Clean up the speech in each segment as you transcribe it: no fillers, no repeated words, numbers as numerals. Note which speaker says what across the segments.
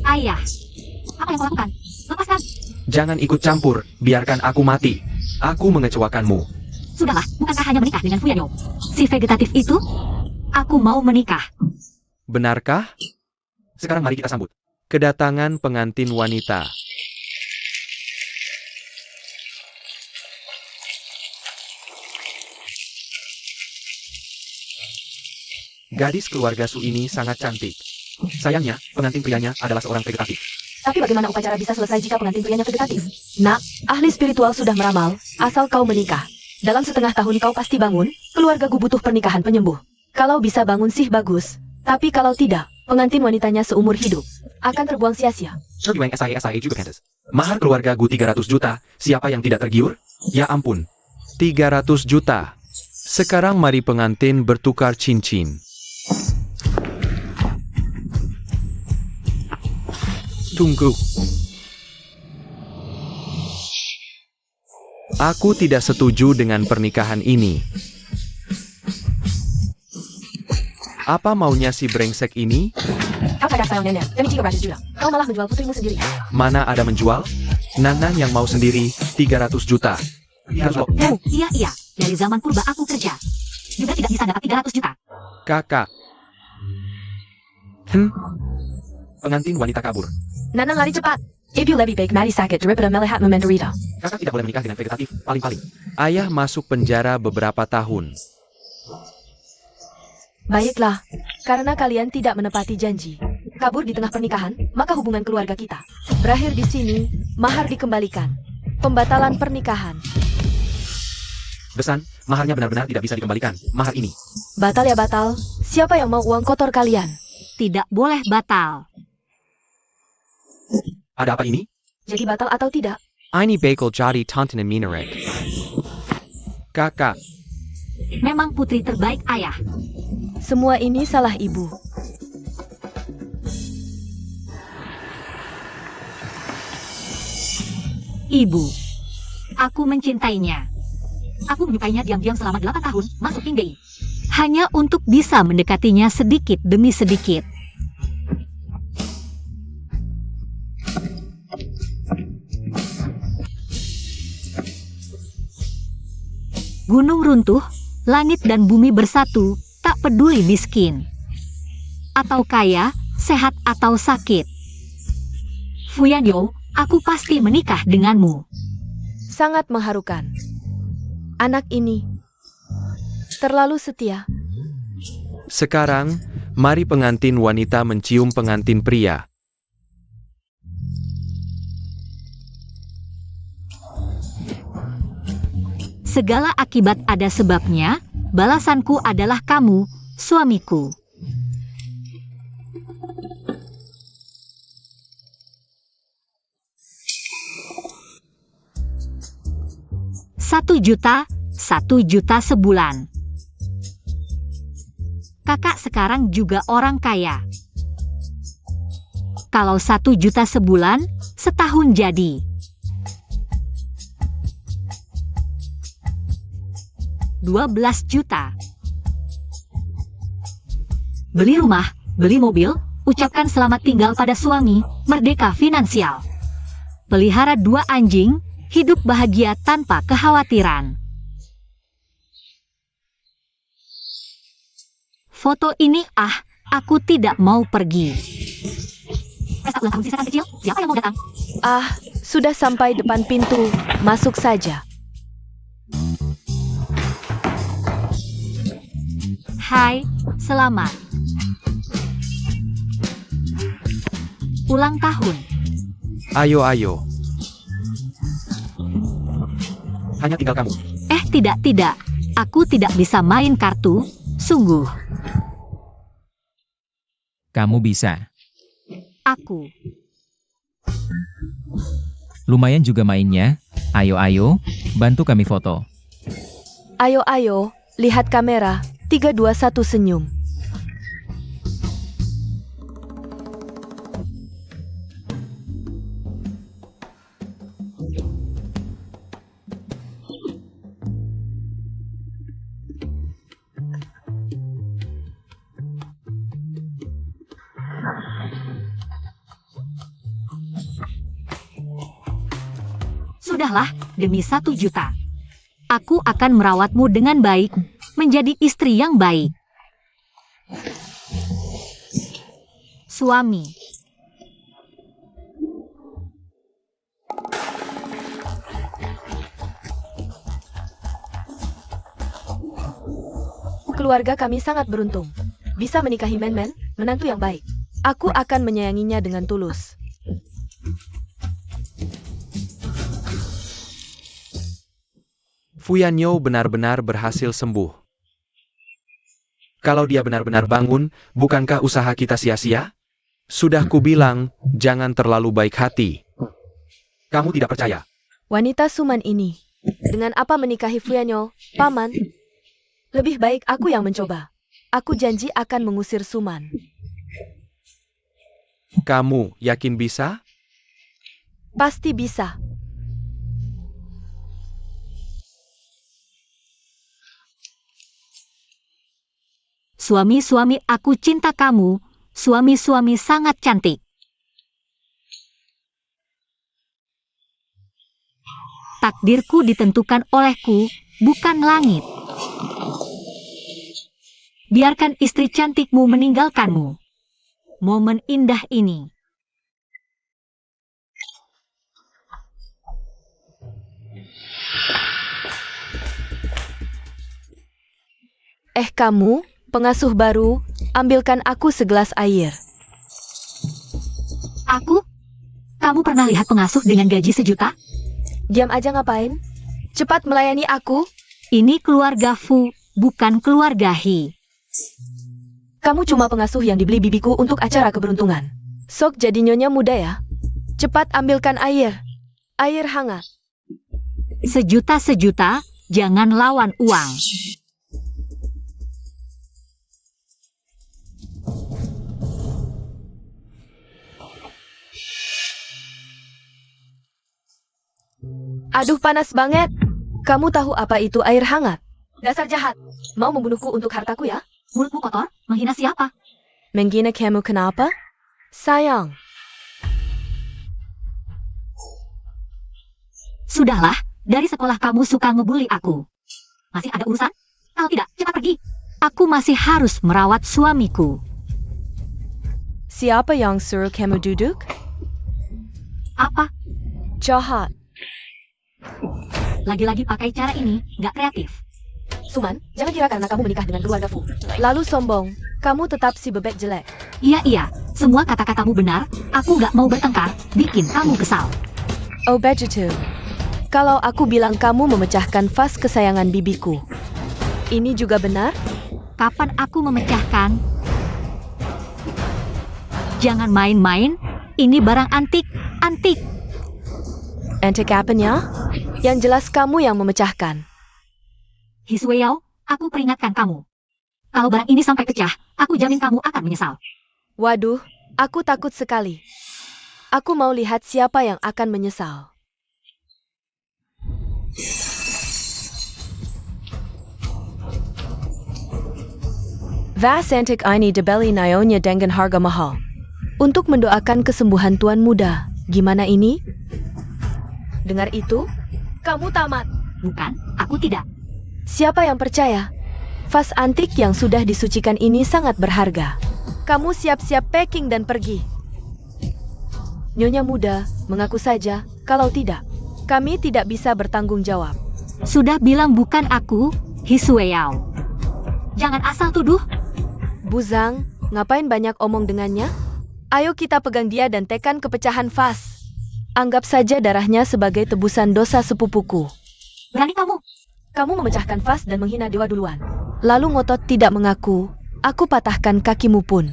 Speaker 1: Ayah, apa yang kau lakukan? Lepaskan.
Speaker 2: Jangan ikut campur, biarkan aku mati. Aku mengecewakanmu.
Speaker 1: Sudahlah, bukankah hanya menikah dengan Fuyanyo? Si vegetatif itu? Aku mau menikah.
Speaker 2: Benarkah? Sekarang mari kita sambut kedatangan pengantin wanita. Gadis keluarga Su ini sangat cantik. Sayangnya, pengantin prianya adalah seorang vegetatif.
Speaker 3: Tapi bagaimana upacara bisa selesai jika pengantin prianya vegetatif? Nak, ahli spiritual sudah meramal, asal kau menikah. Dalam setengah tahun kau pasti bangun, keluargaku butuh pernikahan penyembuh. Kalau bisa bangun sih bagus, tapi kalau tidak, pengantin wanitanya seumur hidup akan terbuang sia-sia.
Speaker 2: Serjuang SIA juga pantas. Mahar keluarga Gu 300 juta, siapa yang tidak tergiur? Ya ampun. 300 juta. Sekarang mari pengantin bertukar cincin. Tunggu. Aku tidak setuju dengan pernikahan ini. Apa maunya si brengsek ini?
Speaker 3: Kau sadar sayang nenek, demi 300 juta. Kau malah menjual putrimu sendiri.
Speaker 2: Mana ada menjual? Nana yang mau sendiri, 300 juta.
Speaker 1: Iya. Dari zaman purba aku kerja. Juga tidak bisa dapat 300 juta.
Speaker 2: Kakak. Pengantin wanita kabur.
Speaker 3: Nana lari cepat. If you lebih baik mari sakit daripada melihat menderita.
Speaker 2: Kakak tidak boleh menikah dengan vegetatif, paling-paling. Ayah masuk penjara beberapa tahun.
Speaker 3: Baiklah, karena kalian tidak menepati janji. Kabur di tengah pernikahan, maka hubungan keluarga kita berakhir di sini, mahar dikembalikan. Pembatalan pernikahan.
Speaker 2: Besan, maharnya benar-benar tidak bisa dikembalikan, mahar ini.
Speaker 3: Batal ya batal, siapa yang mau uang kotor kalian?
Speaker 1: Tidak boleh batal.
Speaker 2: Ada apa ini?
Speaker 3: Jadi batal atau tidak?
Speaker 2: Ini bakal jadi tontonan minaret. Kakak.
Speaker 1: Memang putri terbaik ayah.
Speaker 3: Semua ini salah ibu.
Speaker 1: Ibu, aku mencintainya. Aku menyukainya diam-diam selama 8 tahun, masuk Qingdei. Hanya untuk bisa mendekatinya sedikit demi sedikit. Gunung runtuh, langit dan bumi bersatu, tak peduli miskin atau kaya, sehat atau sakit. Fuyanyo, aku pasti menikah denganmu.
Speaker 3: Sangat mengharukan. Anak ini terlalu setia.
Speaker 2: Sekarang, mari pengantin wanita mencium pengantin pria.
Speaker 1: Segala akibat ada sebabnya, balasanku adalah kamu, suamiku. Satu juta sebulan. Kakak sekarang juga orang kaya. Kalau 1 juta sebulan, setahun jadi 12 juta. Beli rumah, beli mobil, ucapkan selamat tinggal pada suami, merdeka finansial. Pelihara 2 anjing, hidup bahagia tanpa kekhawatiran. Foto ini aku tidak mau pergi. Pesta ulang tahun si setan kecil, siapa yang mau datang?
Speaker 3: Sudah sampai depan pintu, masuk saja.
Speaker 1: Hai, selamat ulang tahun.
Speaker 2: Ayo. Hanya tinggal kamu.
Speaker 1: Tidak. Aku tidak bisa main kartu, sungguh.
Speaker 4: Kamu bisa.
Speaker 1: Aku.
Speaker 4: Lumayan juga mainnya. Ayo, bantu kami foto.
Speaker 3: Ayo, lihat kamera. 3, 2, 1 senyum.
Speaker 1: Sudahlah, demi 1 juta. Aku akan merawatmu dengan baik, menjadi istri yang baik. Suami.
Speaker 3: Keluarga kami sangat beruntung. Bisa menikahi Men-Men, menantu yang baik. Aku akan menyayanginya dengan tulus.
Speaker 2: Fuyanyo benar-benar berhasil sembuh. Kalau dia benar-benar bangun, bukankah usaha kita sia-sia? Sudah kubilang, jangan terlalu baik hati. Kamu tidak percaya?
Speaker 3: Wanita Suman ini, dengan apa menikahi Fuyanyo, Paman? Lebih baik aku yang mencoba. Aku janji akan mengusir Suman.
Speaker 2: Kamu yakin bisa?
Speaker 3: Pasti bisa.
Speaker 1: Suami-suami, aku cinta kamu. Suami-suami sangat cantik. Takdirku ditentukan olehku, bukan langit. Biarkan istri cantikmu meninggalkanmu. Momen indah ini.
Speaker 3: Kamu, pengasuh baru, ambilkan aku segelas air.
Speaker 1: Aku? Kamu pernah lihat pengasuh dengan gaji 1 juta?
Speaker 3: Diam aja ngapain? Cepat melayani aku.
Speaker 1: Ini keluarga Fu, bukan keluarga He.
Speaker 3: Kamu cuma pengasuh yang dibeli bibiku untuk acara keberuntungan. Sok jadi nyonya muda ya. Cepat ambilkan air. Air hangat.
Speaker 1: 1 juta, jangan lawan uang.
Speaker 3: Aduh, panas banget. Kamu tahu apa itu air hangat? Dasar jahat. Mau membunuhku untuk hartaku ya?
Speaker 1: Mulutmu kotor, menghina siapa?
Speaker 3: Menghina kamu kenapa? Sayang.
Speaker 1: Sudahlah, dari sekolah kamu suka ngebully aku. Masih ada urusan? Kalau tidak, cepat pergi. Aku masih harus merawat suamiku.
Speaker 3: Siapa yang suruh kamu duduk?
Speaker 1: Apa?
Speaker 3: Jahat.
Speaker 1: Lagi-lagi pakai cara ini, nggak kreatif.
Speaker 3: Suman, jangan kira karena kamu menikah dengan keluarga Fu. Lalu sombong, kamu tetap si bebek jelek.
Speaker 1: Iya, semua kata-katamu benar. Aku nggak mau bertengkar, bikin kamu kesal.
Speaker 3: Oh begitu. Kalau aku bilang kamu memecahkan vas kesayangan bibiku, ini juga benar?
Speaker 1: Kapan aku memecahkan? Jangan main-main, ini barang antik.
Speaker 3: Antik apanya? Yang jelas kamu yang memecahkan.
Speaker 1: Hisweyao, aku peringatkan kamu. Kalau barang ini sampai pecah, aku jamin kamu akan menyesal.
Speaker 3: Waduh, aku takut sekali. Aku mau lihat siapa yang akan menyesal. Vas antik ini dibeli nyonya dengan harga mahal. Untuk mendoakan kesembuhan tuan muda. Gimana ini? Dengar itu? Kamu tamat.
Speaker 1: Bukan, aku tidak.
Speaker 3: Siapa yang percaya? Vas antik yang sudah disucikan ini sangat berharga. Kamu siap-siap packing dan pergi. Nyonya muda, mengaku saja, kalau tidak, kami tidak bisa bertanggung jawab.
Speaker 1: Sudah bilang bukan aku, Hisweyao. Jangan asal tuduh.
Speaker 3: Buzang, ngapain banyak omong dengannya? Ayo kita pegang dia dan tekan kepecahan vas. Anggap saja darahnya sebagai tebusan dosa sepupuku.
Speaker 1: Berani kamu.
Speaker 3: Kamu memecahkan vas dan menghina dewa duluan. Lalu ngotot tidak mengaku, aku patahkan kakimu pun.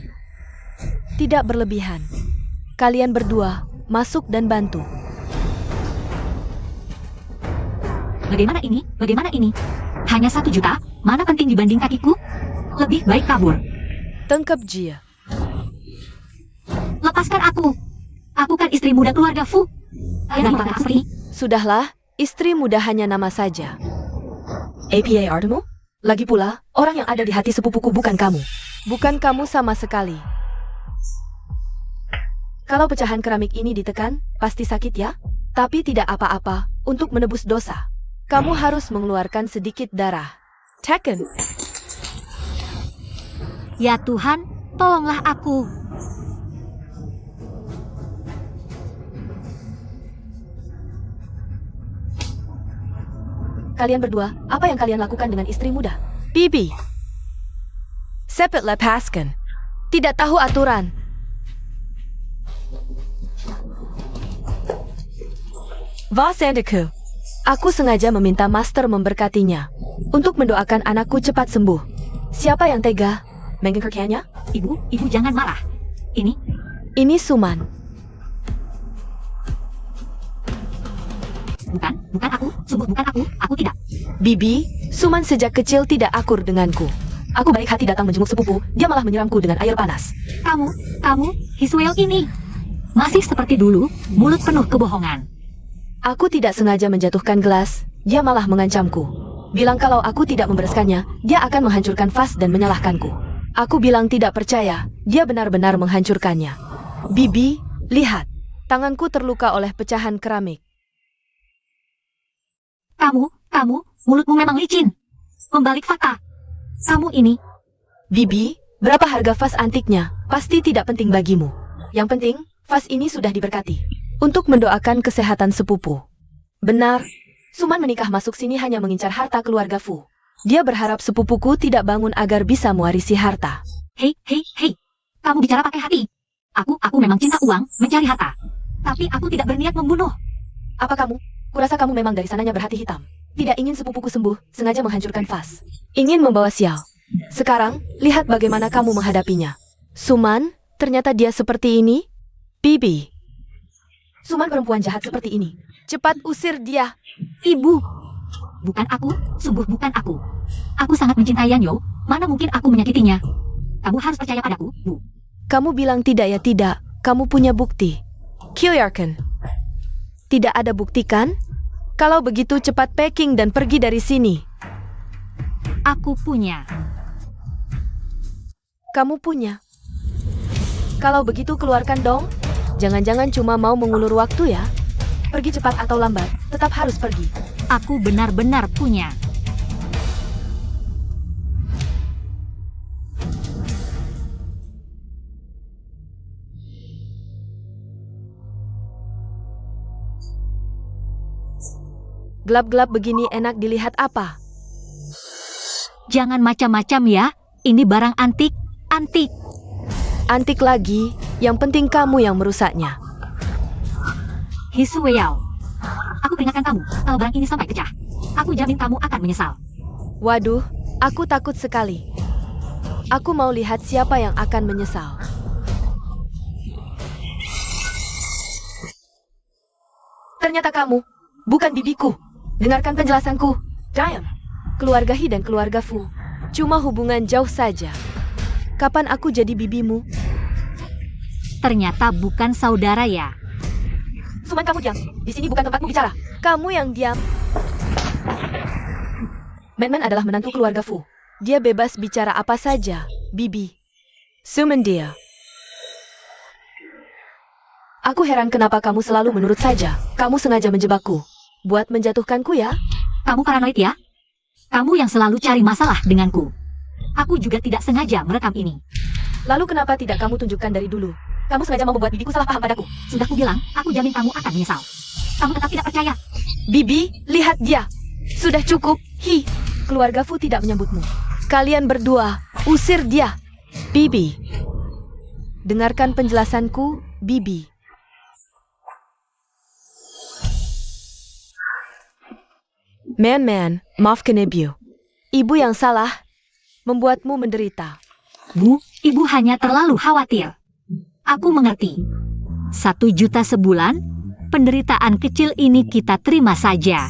Speaker 3: Tidak berlebihan. Kalian berdua, masuk dan bantu.
Speaker 1: Bagaimana ini? Hanya 1 juta, mana penting dibanding kakiku? Lebih baik kabur.
Speaker 3: Tangkap dia.
Speaker 1: Lepaskan aku. Aku kan istri muda keluarga Fu. Kalian dipakai seperti ini.
Speaker 3: Sudahlah, istri muda hanya nama saja. APA artimu? Lagi pula, orang yang ada di hati sepupuku bukan kamu. Bukan kamu sama sekali. Kalau pecahan keramik ini ditekan, pasti sakit ya? Tapi tidak apa-apa, untuk menebus dosa. Kamu harus mengeluarkan sedikit darah. Tekken.
Speaker 1: Ya Tuhan, tolonglah aku.
Speaker 3: Kalian berdua, apa yang kalian lakukan dengan istri muda? Bibi. Sepet lepaskan. Tidak tahu aturan. Vasandaku. Aku sengaja meminta master memberkatinya untuk mendoakan anakku cepat sembuh. Siapa yang tega mengingkarkannya?
Speaker 1: Ibu jangan marah.
Speaker 3: Ini Suman.
Speaker 1: Bukan aku, sungguh bukan aku tidak.
Speaker 3: Bibi, Suman sejak kecil tidak akur denganku. Aku baik hati datang menjenguk sepupu, dia malah menyiramku dengan air panas.
Speaker 1: Kamu, Hiswell ini. Masih seperti dulu, mulut penuh kebohongan.
Speaker 3: Aku tidak sengaja menjatuhkan gelas, dia malah mengancamku. Bilang kalau aku tidak membereskannya, dia akan menghancurkan vas dan menyalahkanku. Aku bilang tidak percaya, dia benar-benar menghancurkannya. Bibi, lihat, tanganku terluka oleh pecahan keramik.
Speaker 1: Kamu, mulutmu memang licin. Membalik fakta. Kamu ini.
Speaker 3: Bibi, berapa harga vas antiknya? Pasti tidak penting bagimu. Yang penting, vas ini sudah diberkati. Untuk mendoakan kesehatan sepupu. Benar, Suman menikah masuk sini hanya mengincar harta keluarga Fu. Dia berharap sepupuku tidak bangun agar bisa mewarisi harta.
Speaker 1: Hei. Kamu bicara pakai hati. Aku memang cinta uang, mencari harta. Tapi aku tidak berniat membunuh.
Speaker 3: Apa kamu? Kurasa kamu memang dari sananya berhati hitam. Tidak ingin sepupuku sembuh, sengaja menghancurkan vas. Ingin membawa sial. Sekarang, lihat bagaimana kamu menghadapinya. Suman, ternyata dia seperti ini? Bibi. Suman perempuan jahat seperti ini. Cepat usir dia.
Speaker 1: Ibu. Bukan aku, sungguh bukan aku. Aku sangat mencintai Yanyo, mana mungkin aku menyakitinya. Kamu harus percaya padaku, Bu.
Speaker 3: Kamu bilang tidak ya tidak, kamu punya bukti. Kyoyarkan. Tidak ada bukti kan? Kalau begitu cepat packing dan pergi dari sini.
Speaker 1: Aku punya.
Speaker 3: Kamu punya. Kalau begitu keluarkan dong. Jangan-jangan cuma mau mengulur waktu ya? Pergi cepat atau lambat, tetap harus pergi.
Speaker 1: Aku benar-benar punya.
Speaker 3: Gelap-gelap begini enak dilihat apa?
Speaker 1: Jangan macam-macam ya. Ini barang antik.
Speaker 3: Antik lagi, yang penting kamu yang merusaknya.
Speaker 1: Hiswell. Aku peringatkan kamu, kalau barang ini sampai pecah. Aku jamin kamu akan menyesal.
Speaker 3: Waduh, aku takut sekali. Aku mau lihat siapa yang akan menyesal. Ternyata kamu, bukan bibiku. Dengarkan penjelasanku. Diam. Keluarga Hi dan keluarga Fu cuma hubungan jauh saja. Kapan aku jadi bibimu?
Speaker 1: Ternyata bukan saudara ya.
Speaker 3: Suman, kamu diam. Di sini bukan tempatmu bicara. Kamu yang diam. Man adalah menantu keluarga Fu. Dia bebas bicara apa saja, Bibi. Suman dia. Aku heran kenapa kamu selalu menurut saja. Kamu sengaja menjebakku. Buat menjatuhkanku ya?
Speaker 1: Kamu paranoid ya? Kamu yang selalu cari masalah denganku. Aku juga tidak sengaja merekam ini.
Speaker 3: Lalu kenapa tidak kamu tunjukkan dari dulu? Kamu sengaja mau membuat bibiku salah paham padaku.
Speaker 1: Sudah kubilang, aku jamin kamu akan menyesal. Kamu tetap tidak percaya.
Speaker 3: Bibi, lihat dia. Sudah cukup. Hi, keluarga Fu tidak menyambutmu. Kalian berdua, usir dia. Bibi. Dengarkan penjelasanku, Bibi. Man, maafkan Ibu. Ibu yang salah, membuatmu menderita.
Speaker 1: Bu, ibu hanya terlalu khawatir. Aku mengerti. 1 juta sebulan, penderitaan kecil ini kita terima saja.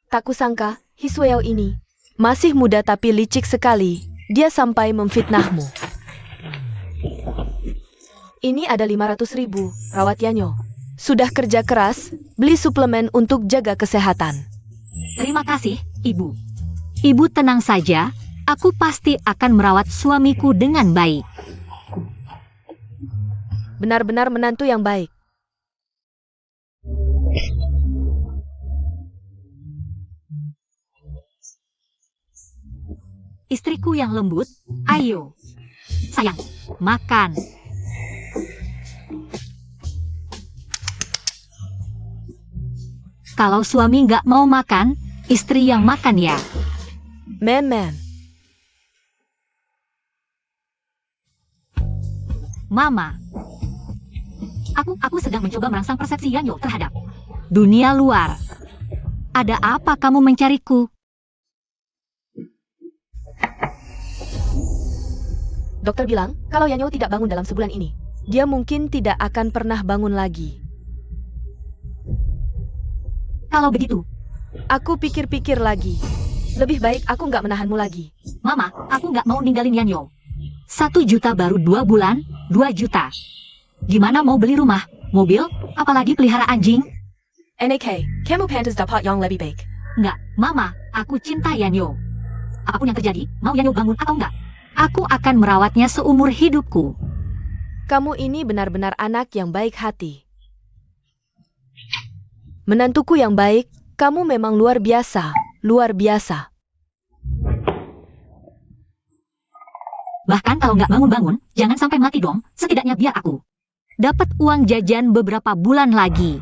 Speaker 3: Tak kusangka, Hiswell ini masih muda tapi licik sekali. Dia sampai memfitnahmu. Ini ada 500.000, rawat Yanyo. Sudah kerja keras, beli suplemen untuk jaga kesehatan.
Speaker 1: Terima kasih, Ibu. Ibu tenang saja, aku pasti akan merawat suamiku dengan baik.
Speaker 3: Benar-benar menantu yang baik.
Speaker 1: Istriku yang lembut, ayo. Sayang, makan. Kalau suami nggak mau makan, istri yang makan ya.
Speaker 3: Man.
Speaker 1: Mama. Aku sedang mencoba merangsang persepsi Yanyo terhadap dunia luar. Ada apa kamu mencariku?
Speaker 3: Dokter bilang, kalau Yanyo tidak bangun dalam sebulan ini, dia mungkin tidak akan pernah bangun lagi.
Speaker 1: Kalau begitu,
Speaker 3: Aku pikir-pikir lagi. Lebih baik aku nggak menahanmu lagi.
Speaker 1: Mama, aku nggak mau ninggalin Yanyo. 1 juta baru 2 bulan, 2 juta. Gimana mau beli rumah, mobil, apalagi pelihara anjing?
Speaker 3: NAK, kamu pantas dapat yang lebih baik.
Speaker 1: Nggak, Mama, aku cinta Yanyo. Apapun yang terjadi, mau Yanyo bangun atau enggak, aku akan merawatnya seumur hidupku.
Speaker 3: Kamu ini benar-benar anak yang baik hati. Menantuku yang baik, kamu memang luar biasa, luar biasa.
Speaker 1: Bahkan kalau nggak bangun-bangun, jangan sampai mati dong, setidaknya biar aku dapat uang jajan beberapa bulan lagi.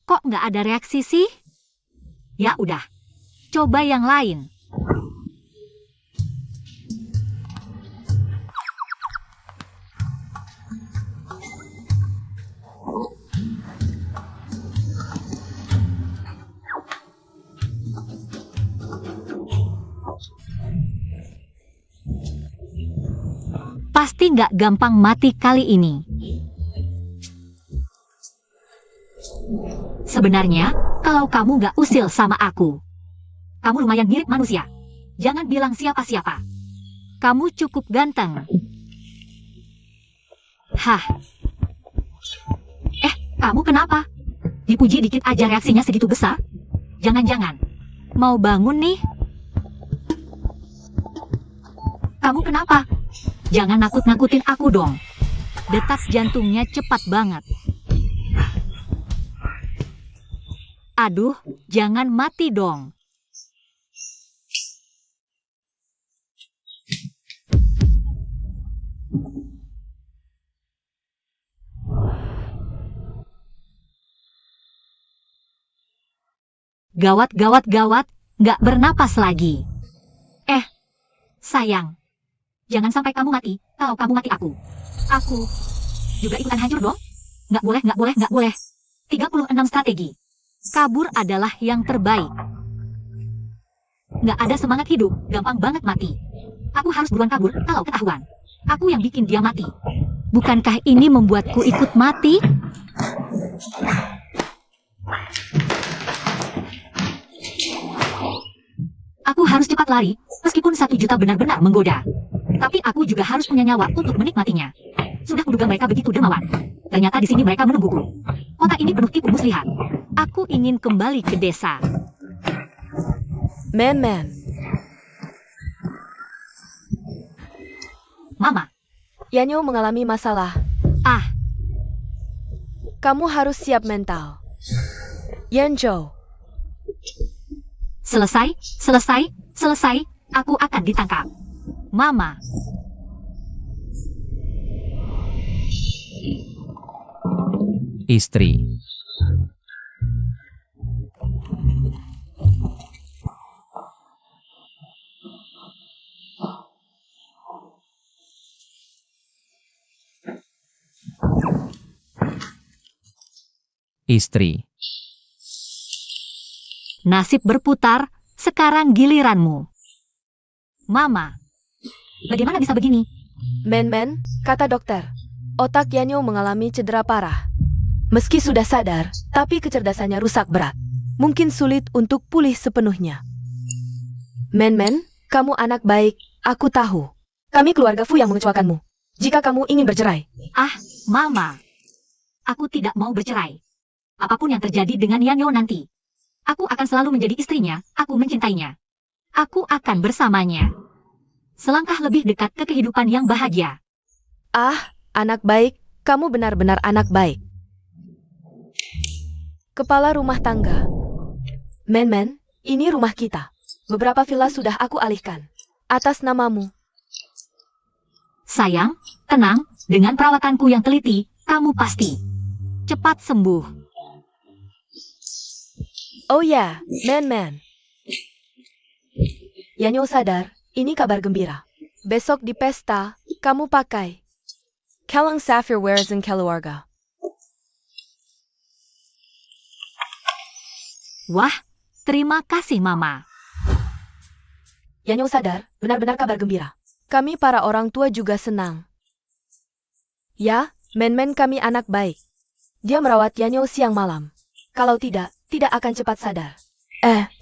Speaker 1: Kok nggak ada reaksi sih? Ya udah, coba yang lain. Pasti nggak gampang mati kali ini. Sebenarnya, kalau kamu nggak usil sama aku, kamu lumayan mirip manusia. Jangan bilang siapa-siapa. Kamu cukup ganteng. Hah? Kamu kenapa? Dipuji dikit aja reaksinya segitu besar? Jangan-jangan mau bangun nih? Kamu kenapa? Jangan nakut-nakutin aku dong. Detak jantungnya cepat banget. Aduh, jangan mati dong. Gawat, gawat, gawat, nggak bernapas lagi. Sayang. Jangan sampai kamu mati, kalau kamu mati aku juga ikutan hancur dong. Nggak boleh, nggak boleh, nggak boleh. 36 strategi. Kabur adalah yang terbaik. Nggak ada semangat hidup, gampang banget mati. Aku harus buruan kabur kalau ketahuan. Aku yang bikin dia mati. Bukankah ini membuatku ikut mati? Aku harus cepat lari, meskipun 1 juta benar-benar menggoda. Tapi aku juga harus punya nyawa untuk menikmatinya. Sudah kuduga mereka begitu dermawan. Ternyata di sini mereka menungguku. Kota ini penuh tipu muslihat. Aku ingin kembali ke desa.
Speaker 3: Man.
Speaker 1: Mama,
Speaker 3: Yanyo mengalami masalah. Kamu harus siap mental. Yanjo.
Speaker 1: Selesai, aku akan ditangkap. Mama.
Speaker 4: Istri. Istri.
Speaker 1: Nasib berputar, sekarang giliranmu. Mama. Bagaimana bisa begini?
Speaker 3: Man, kata dokter. Otak Yanyo mengalami cedera parah. Meski sudah sadar, tapi kecerdasannya rusak berat. Mungkin sulit untuk pulih sepenuhnya. Man, kamu anak baik, aku tahu. Kami keluarga Fu yang mengecualikanmu. Jika kamu ingin bercerai.
Speaker 1: Mama. Aku tidak mau bercerai. Apapun yang terjadi dengan Yanyo nanti, Aku akan selalu menjadi istrinya, aku mencintainya. Aku akan bersamanya. Selangkah lebih dekat ke kehidupan yang bahagia.
Speaker 3: Ah, anak baik, kamu benar-benar anak baik. Kepala rumah tangga. Men, ini rumah kita. Beberapa villa sudah aku alihkan. Atas namamu.
Speaker 1: Sayang, tenang, dengan perawatanku yang teliti, kamu pasti cepat sembuh.
Speaker 3: Oh ya, men. Yanyo sadar, ini kabar gembira. Besok di pesta, kamu pakai Kalang Sapphire Wears and Keluarga.
Speaker 1: Wah, terima kasih Mama.
Speaker 3: Yanyo sadar, benar-benar kabar gembira. Kami para orang tua juga senang. Ya, men kami anak baik. Dia merawat Yanyo siang malam. Kalau tidak akan cepat sadar.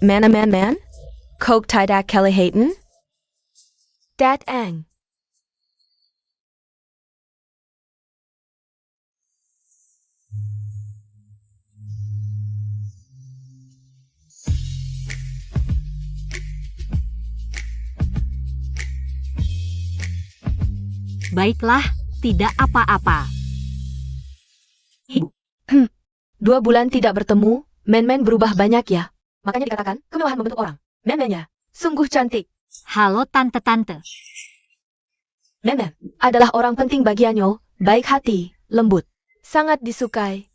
Speaker 3: Man. Kok tidak Kelly Hayton? Dat Ang.
Speaker 1: Baiklah, tidak apa-apa.
Speaker 3: 2 bulan tidak bertemu, men berubah banyak ya. Makanya dikatakan, kemewahan membentuk orang. Men-mennya, sungguh cantik.
Speaker 1: Halo tante-tante.
Speaker 3: Men adalah orang penting bagi Yanyo, baik hati, lembut. Sangat disukai.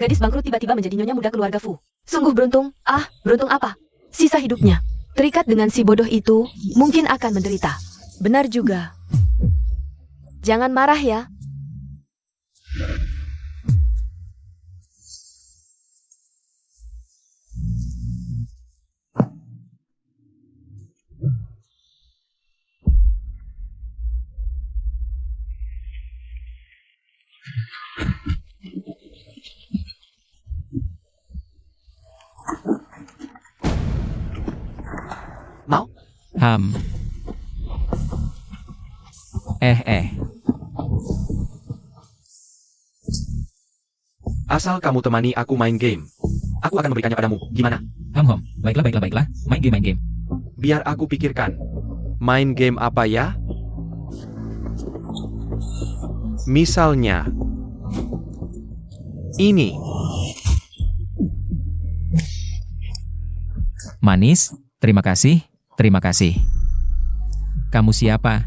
Speaker 3: Gadis bangkrut tiba-tiba menjadi nyonya muda keluarga Fu. Sungguh beruntung, beruntung apa? Sisa hidupnya, terikat dengan si bodoh itu, mungkin akan menderita. Benar juga. Jangan marah ya.
Speaker 2: Mau? Asal kamu temani aku main game. Aku akan memberikannya padamu. Gimana?
Speaker 4: Baiklah. Main game.
Speaker 2: Biar aku pikirkan. Main game apa ya? Misalnya ini.
Speaker 4: Manis, terima kasih. Kamu siapa?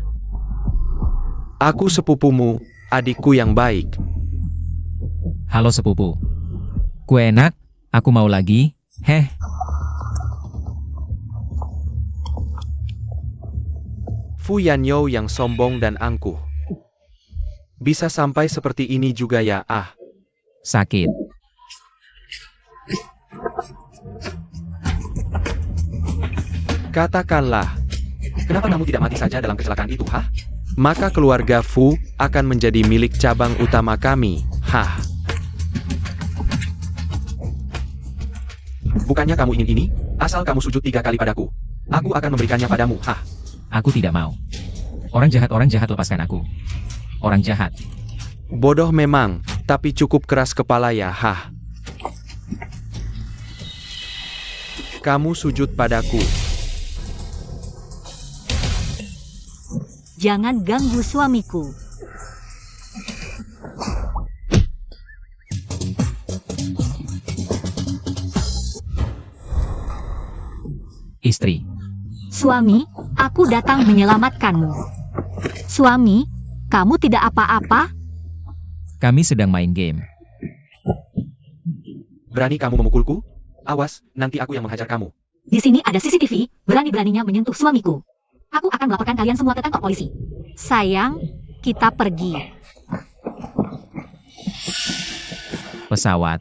Speaker 2: Aku sepupumu, adikku yang baik.
Speaker 4: Halo sepupu. Kue enak, aku mau lagi.
Speaker 2: Fu Yanyo yang sombong dan angkuh. Bisa sampai seperti ini juga ya,
Speaker 4: Sakit.
Speaker 2: Katakanlah, kenapa kamu tidak mati saja dalam kecelakaan itu, Maka keluarga Fu akan menjadi milik cabang utama kami, Bukannya kamu ingin ini? Asal kamu sujud 3 kali padaku. Aku akan memberikannya padamu,
Speaker 4: Aku tidak mau. Orang jahat lepaskan aku. Orang jahat.
Speaker 2: Bodoh memang, tapi cukup keras kepala ya, Kamu sujud padaku.
Speaker 1: Jangan ganggu suamiku.
Speaker 4: Istri.
Speaker 1: Suami, aku datang menyelamatkanmu. Suami, kamu tidak apa-apa?
Speaker 4: Kami sedang main game.
Speaker 2: Berani kamu memukulku? Awas, nanti aku yang menghajar kamu.
Speaker 1: Di sini ada CCTV, berani-beraninya menyentuh suamiku. Aku akan melaporkan kalian semua ke kantor polisi. Sayang, kita pergi.
Speaker 4: Pesawat.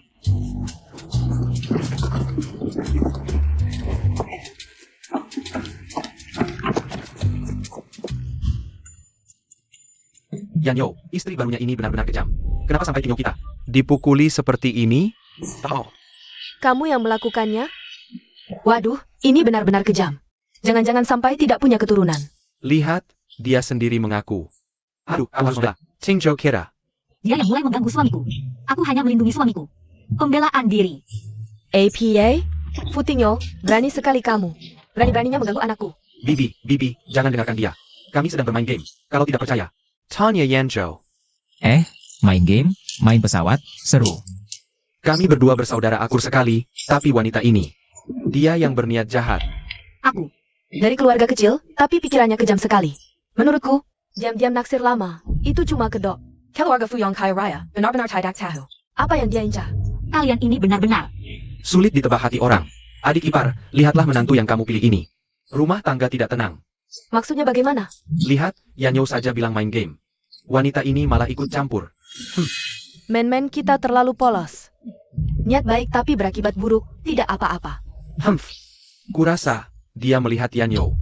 Speaker 2: Yanyo, istri barunya ini benar-benar kejam. Kenapa sampai tinggal kita? Dipukuli seperti ini?
Speaker 3: Kamu yang melakukannya? Waduh, ini benar-benar kejam. Jangan-jangan sampai tidak punya keturunan.
Speaker 2: Lihat, dia sendiri mengaku. Aduh, sudah. Cingjo kira.
Speaker 1: Dia yang mulai mengganggu suamiku. Aku hanya melindungi suamiku. Pembelaan diri.
Speaker 3: APA? Fu Tingyou, berani sekali kamu. Berani-beraninya mengganggu anakku.
Speaker 2: Bibi, jangan dengarkan dia. Kami sedang bermain game. Kalau tidak percaya. Tanya Yanzhou.
Speaker 4: Main game, main pesawat, seru.
Speaker 2: Kami berdua bersaudara akur sekali, tapi wanita ini. Dia yang berniat jahat.
Speaker 1: Aku.
Speaker 3: Dari keluarga kecil, tapi pikirannya kejam sekali. Menurutku, diam-diam naksir lama, itu cuma kedok. Keluarga Fuyong Kaya Raya, benar-benar tidak tahu. Apa yang dia incar?
Speaker 1: Kalian ini benar-benar.
Speaker 2: Sulit ditebak hati orang. Adik ipar, lihatlah menantu yang kamu pilih ini. Rumah tangga tidak tenang.
Speaker 3: Maksudnya bagaimana?
Speaker 2: Lihat, Yanyo saja bilang main game. Wanita ini malah ikut campur.
Speaker 3: Men-men kita terlalu polos. Niat baik tapi berakibat buruk, tidak apa-apa.
Speaker 2: Kurasa, dia melihat Yanyo.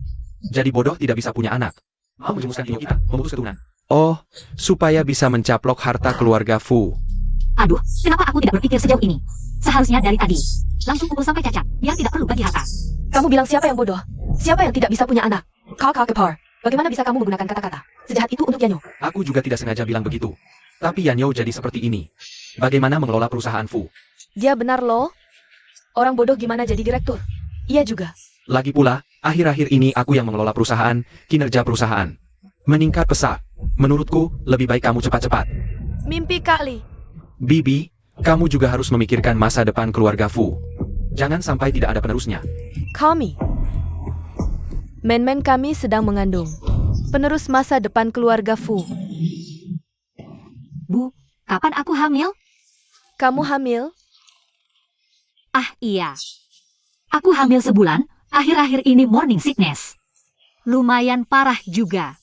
Speaker 2: Jadi bodoh tidak bisa punya anak. Mau menjemuskan Yanyo kita, memutus keturunan. Oh, supaya bisa mencaplok harta keluarga Fu.
Speaker 1: Aduh, kenapa aku tidak berpikir sejauh ini? Seharusnya dari tadi. Langsung pukul sampai cacat, biar tidak perlu bagi harta.
Speaker 3: Kamu bilang siapa yang bodoh? Siapa yang tidak bisa punya anak? Kau kepar. Bagaimana bisa kamu menggunakan kata-kata sejahat itu untuk Yanyo?
Speaker 2: Aku juga tidak sengaja bilang begitu. Tapi Yanyo jadi seperti ini. Bagaimana mengelola perusahaan Fu?
Speaker 3: Dia benar loh. Orang bodoh gimana jadi direktur? Iya juga.
Speaker 2: Lagi pula, akhir-akhir ini aku yang mengelola perusahaan, kinerja perusahaan meningkat pesat. Menurutku, lebih baik kamu cepat-cepat.
Speaker 3: Mimpi kali.
Speaker 2: Bibi, kamu juga harus memikirkan masa depan keluarga Fu. Jangan sampai tidak ada penerusnya.
Speaker 3: Kami. Men-men kami sedang mengandung penerus masa depan keluarga Fu.
Speaker 1: Bu, kapan aku hamil?
Speaker 3: Kamu hamil?
Speaker 1: Ah iya. Aku hamil sebulan, akhir-akhir ini morning sickness. Lumayan parah juga.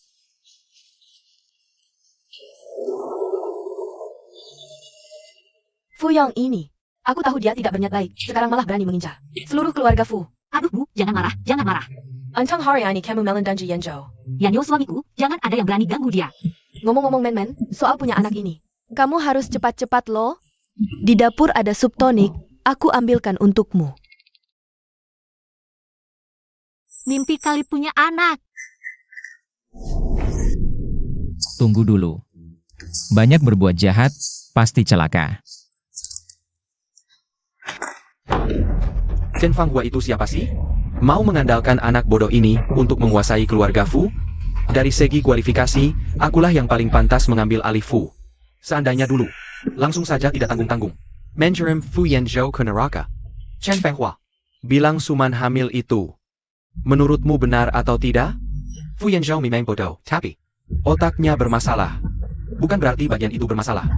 Speaker 3: Fu yang ini. Aku tahu dia tidak berniat baik, sekarang malah berani mengincar seluruh keluarga Fu.
Speaker 1: Aduh Bu, jangan marah, jangan marah.
Speaker 3: Antang hari ini kamu melendanji Yanzhou.
Speaker 1: Yanyo suamiku, jangan ada yang berani ganggu dia.
Speaker 3: Ngomong-ngomong men-men, soal punya anak ini. Kamu harus cepat-cepat loh. Di dapur ada sup tonik, aku ambilkan untukmu.
Speaker 1: Mimpi kali punya anak.
Speaker 4: Tunggu dulu. Banyak berbuat jahat, pasti celaka.
Speaker 2: Chen Fanghua itu siapa sih? Mau mengandalkan anak bodoh ini untuk menguasai keluarga Fu? Dari segi kualifikasi, akulah yang paling pantas mengambil alih Fu. Seandainya dulu, langsung saja tidak tanggung-tanggung. Menjurim Fu Yanzhou ke neraka. Chen Fanghua, bilang Suman hamil itu. Menurutmu benar atau tidak? Fu Yanzhou memang bodoh, tapi otaknya bermasalah. Bukan berarti bagian itu bermasalah.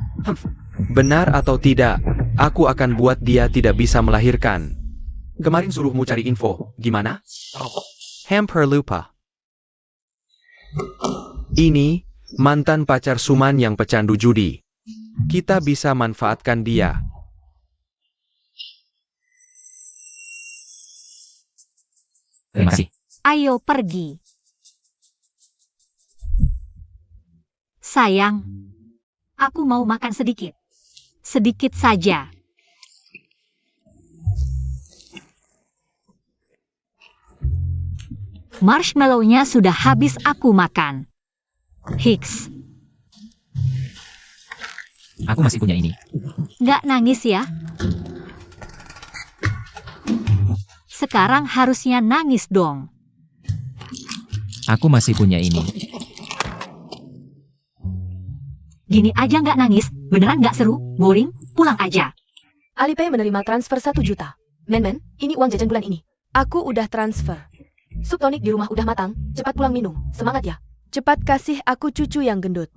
Speaker 2: Benar atau tidak, aku akan buat dia tidak bisa melahirkan. Kemarin suruhmu cari info, gimana? Hampir lupa. Ini, mantan pacar Suman yang pecandu judi. Kita bisa manfaatkan dia.
Speaker 4: Terima kasih.
Speaker 1: Ayo pergi. Sayang, aku mau makan sedikit. Sedikit saja. Marshmallow-nya sudah habis aku makan. Hicks,
Speaker 4: Aku masih punya ini.
Speaker 1: nggak nangis ya? Sekarang harusnya nangis dong.
Speaker 4: Aku masih punya ini.
Speaker 1: Gini aja nggak nangis, beneran nggak seru, boring, pulang aja.
Speaker 3: Alipay menerima transfer 1 juta. Men-men, ini uang jajan bulan ini. Aku udah transfer. Sup tonik di rumah udah matang, cepat pulang minum. Semangat ya. Cepat kasih aku cucu yang gendut.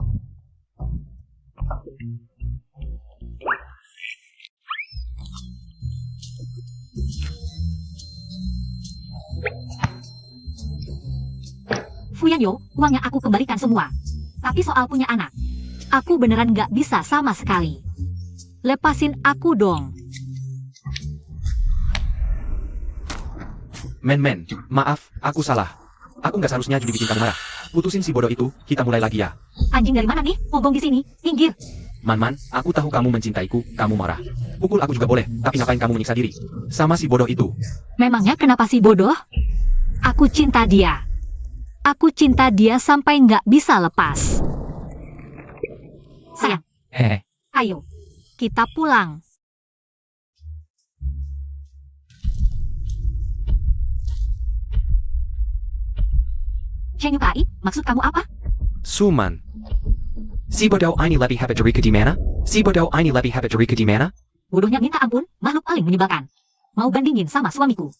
Speaker 1: Fu Yanyo, uangnya aku kembalikan semua. Tapi soal punya anak, aku beneran nggak bisa sama sekali. Lepasin aku dong.
Speaker 2: Men, maaf, aku salah. Aku nggak seharusnya jadi bikin kamu marah. Putusin si bodoh itu, kita mulai lagi ya.
Speaker 1: Anjing dari mana nih? Ngomong di sini, minggir.
Speaker 2: Man, aku tahu kamu mencintaiku, kamu marah. Pukul aku juga boleh, tapi ngapain kamu menyiksa diri? Sama si bodoh itu.
Speaker 1: Memangnya kenapa sih bodoh? Aku cinta dia. Aku cinta dia sampai nggak bisa lepas. Sayang, ayo, kita pulang. Chenyukai, maksud kamu apa?
Speaker 2: Suman. Si bodoh ini lebih hebat dari di mana? Si bodoh ini lebih hebat dari di mana?
Speaker 1: Bodohnya minta ampun, makhluk paling menyebalkan. Mau bandingin sama suamiku.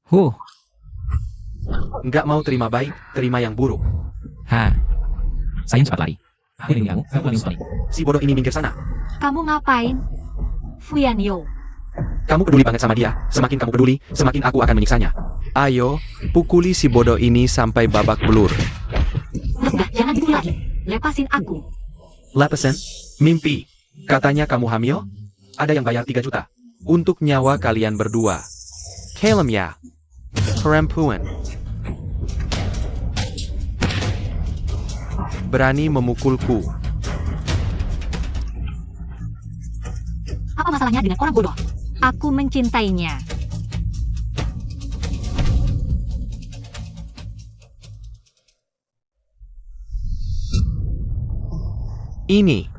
Speaker 4: Huh,
Speaker 2: Nggak mau terima baik, terima yang buruk.
Speaker 4: ha. Sayang cepat lari. Aku ini kamu lebih panik.
Speaker 2: Si bodoh ini minggir sana.
Speaker 1: Kamu ngapain? Fuyanyo.
Speaker 2: Kamu peduli banget sama dia. Semakin kamu peduli, semakin aku akan menyiksanya. Ayo, pukuli si bodoh ini sampai babak belur.
Speaker 1: Udah, jangan dipukul lagi. Lepasin aku.
Speaker 2: Lepasin? Mimpi. Katanya kamu hamil? Ada yang bayar 3 juta. Untuk nyawa kalian berdua. Kalem ya. Perempuan. Berani memukulku.
Speaker 1: Apa masalahnya dengan orang bodoh? Aku mencintainya.
Speaker 2: Ini.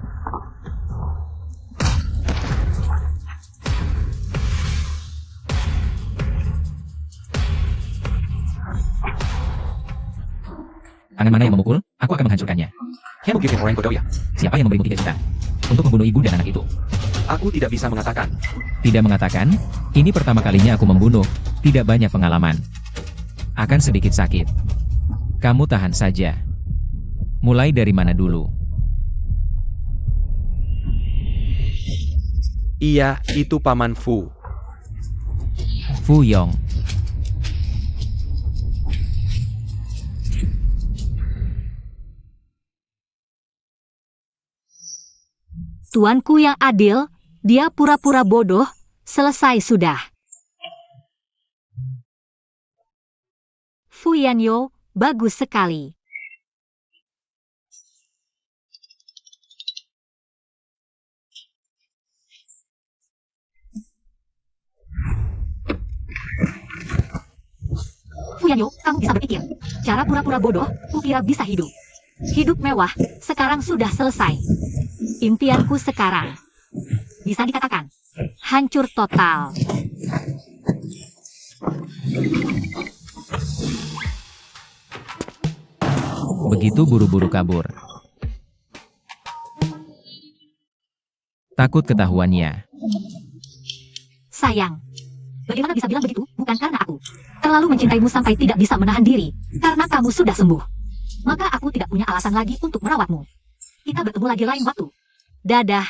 Speaker 4: Tangan mana yang memukul, aku akan menghancurkannya.
Speaker 2: Kamu bikin orang bodoh ya?
Speaker 4: Siapa yang memberimu 3 juta? Untuk membunuh ibu dan anak itu.
Speaker 2: Aku tidak bisa mengatakan.
Speaker 4: Tidak mengatakan, ini pertama kalinya aku membunuh, tidak banyak pengalaman. Akan sedikit sakit. Kamu tahan saja. Mulai dari mana dulu?
Speaker 2: Iya, itu Paman Fu.
Speaker 4: Fu Yong.
Speaker 1: Tuanku yang adil, dia pura-pura bodoh, selesai sudah. Fuyanyo, bagus sekali. Fuyanyo, kamu bisa berpikir. Cara pura-pura bodoh, kukira bisa hidup. Hidup mewah, sekarang sudah selesai. Impianku sekarang, bisa dikatakan, hancur total.
Speaker 4: Begitu buru-buru kabur. Takut ketahuannya.
Speaker 1: Sayang, bagaimana bisa bilang begitu? Bukan karena aku terlalu mencintaimu sampai tidak bisa menahan diri, karena kamu sudah sembuh. Maka aku tidak punya alasan lagi untuk merawatmu. Kita bertemu lagi lain waktu. Dadah.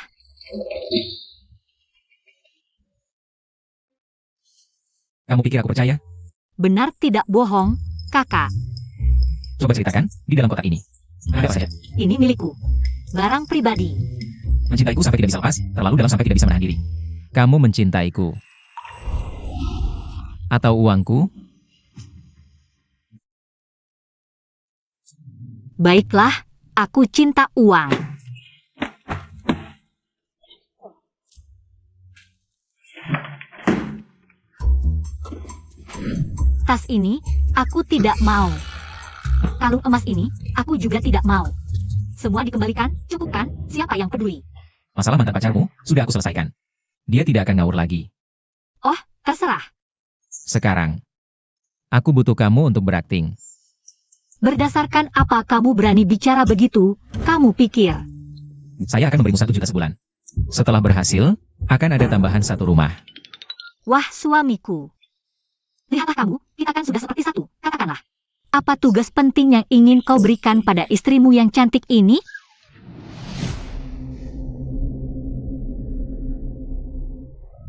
Speaker 4: Kamu pikir aku percaya?
Speaker 1: Benar tidak bohong, kakak.
Speaker 4: Coba ceritakan, di dalam kotak ini. Ada apa saja?
Speaker 1: Ini milikku. Barang pribadi.
Speaker 4: Mencintaiku sampai tidak bisa lepas, terlalu dalam sampai tidak bisa menahan diri. Kamu mencintaiku. Atau uangku?
Speaker 1: Baiklah, aku cinta uang. Tas ini, aku tidak mau. Kalung emas ini, aku juga tidak mau. Semua dikembalikan, cukup kan? Siapa yang peduli?
Speaker 4: Masalah mantan pacarmu, sudah aku selesaikan. Dia tidak akan ngawur lagi.
Speaker 1: Oh, terserah.
Speaker 4: Sekarang, aku butuh kamu untuk berakting.
Speaker 1: Berdasarkan apa kamu berani bicara begitu? Kamu pikir?
Speaker 4: Saya akan memberimu 1 juta sebulan. Setelah berhasil, akan ada tambahan 1 rumah.
Speaker 1: Wah, suamiku. Lihatlah kamu, kita kan sudah seperti satu, katakanlah. Apa tugas penting yang ingin kau berikan pada istrimu yang cantik ini?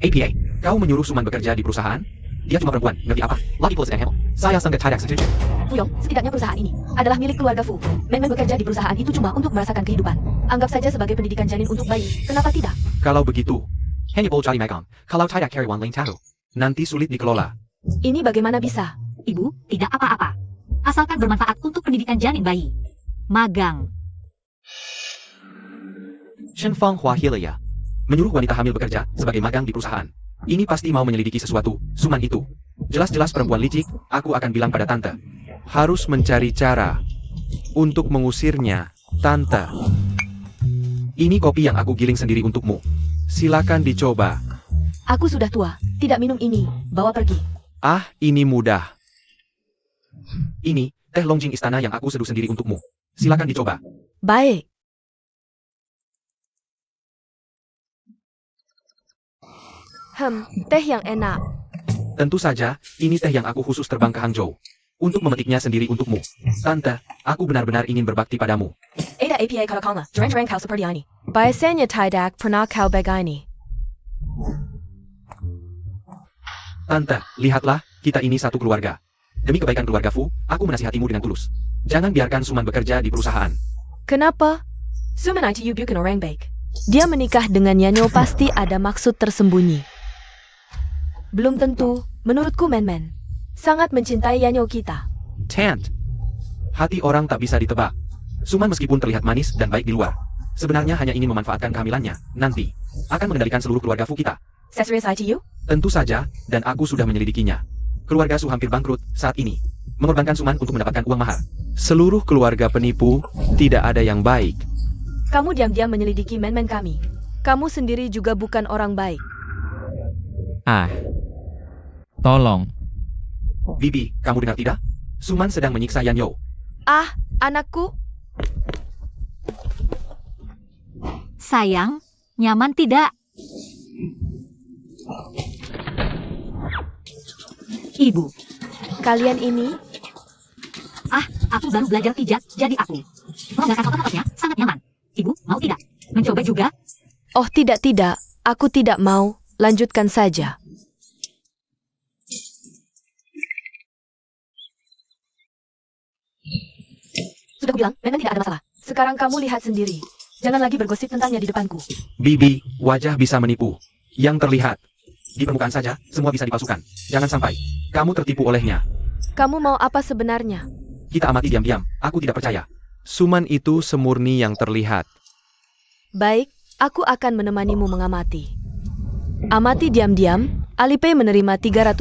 Speaker 2: APA, kau menyuruh Suman bekerja di perusahaan? Dia cuma perempuan, ngerti apa? Lagi pulse and handle. Saya sangat tidak setuju.
Speaker 3: Fuyong, setidaknya perusahaan ini adalah milik keluarga Fu. Memang bekerja di perusahaan itu cuma untuk merasakan kehidupan. Anggap saja sebagai pendidikan janin untuk bayi. Kenapa tidak?
Speaker 2: Kalau begitu, hanya boleh cari magang. Kalau tidak karyawan lain tahu. Nanti sulit dikelola.
Speaker 3: Ini bagaimana bisa?
Speaker 1: Ibu, tidak apa-apa. Asalkan bermanfaat untuk pendidikan janin bayi. Magang.
Speaker 2: Shen Fang Hua Hilaya menyuruh wanita hamil bekerja sebagai magang di perusahaan. Ini pasti mau menyelidiki sesuatu. Suman itu jelas-jelas perempuan licik. Aku akan bilang pada tante. Harus mencari cara untuk mengusirnya, tante. Ini kopi yang aku giling sendiri untukmu. Silakan dicoba.
Speaker 3: Aku sudah tua, tidak minum ini. Bawa pergi.
Speaker 2: Ah, ini mudah. Ini teh Longjing istana yang aku seduh sendiri untukmu. Silakan dicoba.
Speaker 3: Baik. Teh yang enak.
Speaker 2: Tentu saja, ini teh yang aku khusus terbang ke Hangzhou. Untuk memetiknya sendiri untukmu. Tante, aku benar-benar ingin berbakti padamu.
Speaker 3: Ada APA katakanlah, jurang-jurang kau seperti ini. Biasanya tidak pernah kau begini.
Speaker 2: Tante, lihatlah, kita ini satu keluarga. Demi kebaikan keluarga Fu, aku menasihatimu dengan tulus. Jangan biarkan Suman bekerja di perusahaan.
Speaker 3: Kenapa? Suman itu bukan orang baik. Dia menikah dengan Yanyo pasti ada maksud tersembunyi. Belum tentu, menurutku Men-Men sangat mencintai Yanyo kita.
Speaker 2: Tant. Hati orang tak bisa ditebak. Suman meskipun terlihat manis dan baik di luar, sebenarnya hanya ingin memanfaatkan kehamilannya. Nanti, akan mengendalikan seluruh keluarga Fu kita.
Speaker 3: Serius itu?
Speaker 2: Tentu saja, dan aku sudah menyelidikinya. Keluarga Su hampir bangkrut saat ini. Mengorbankan Suman untuk mendapatkan uang mahar. Seluruh keluarga penipu, tidak ada yang baik.
Speaker 3: Kamu diam-diam menyelidiki Men-Men kami. Kamu sendiri juga bukan orang baik.
Speaker 4: Tolong.
Speaker 2: Bibi, kamu dengar tidak? Suman sedang menyiksa Yanyo.
Speaker 3: Anakku?
Speaker 1: Sayang, nyaman tidak? Ibu,
Speaker 3: Kalian ini?
Speaker 1: aku baru belajar pijat, jadi aku. Melonggarkan otot-ototnya, sangat nyaman. Ibu, mau tidak? Mencoba juga?
Speaker 3: Oh tidak. Aku tidak mau. Lanjutkan saja. Sudah bilang, memang tidak ada masalah. Sekarang kamu lihat sendiri. Jangan lagi bergosip tentangnya di depanku.
Speaker 2: Bibi, wajah bisa menipu. Yang terlihat. Di permukaan saja, semua bisa dipalsukan. Jangan sampai kamu tertipu olehnya.
Speaker 3: Kamu mau apa sebenarnya?
Speaker 2: Kita amati diam-diam, aku tidak percaya. Suman itu semurni yang terlihat.
Speaker 3: Baik, aku akan menemanimu mengamati. Amati diam-diam, Alipay menerima 300.000.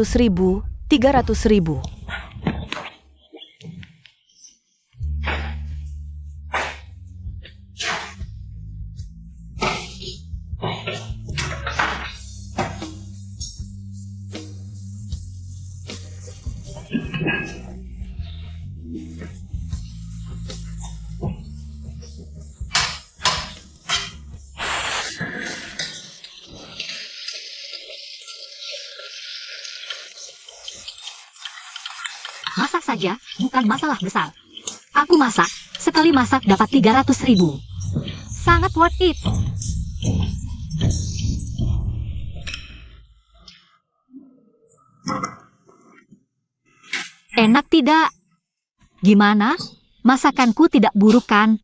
Speaker 1: Masak saja, bukan masalah besar. Aku masak, sekali masak dapat 300.000. Sangat worth it. Enak tidak? Gimana? Masakanku tidak buruk kan?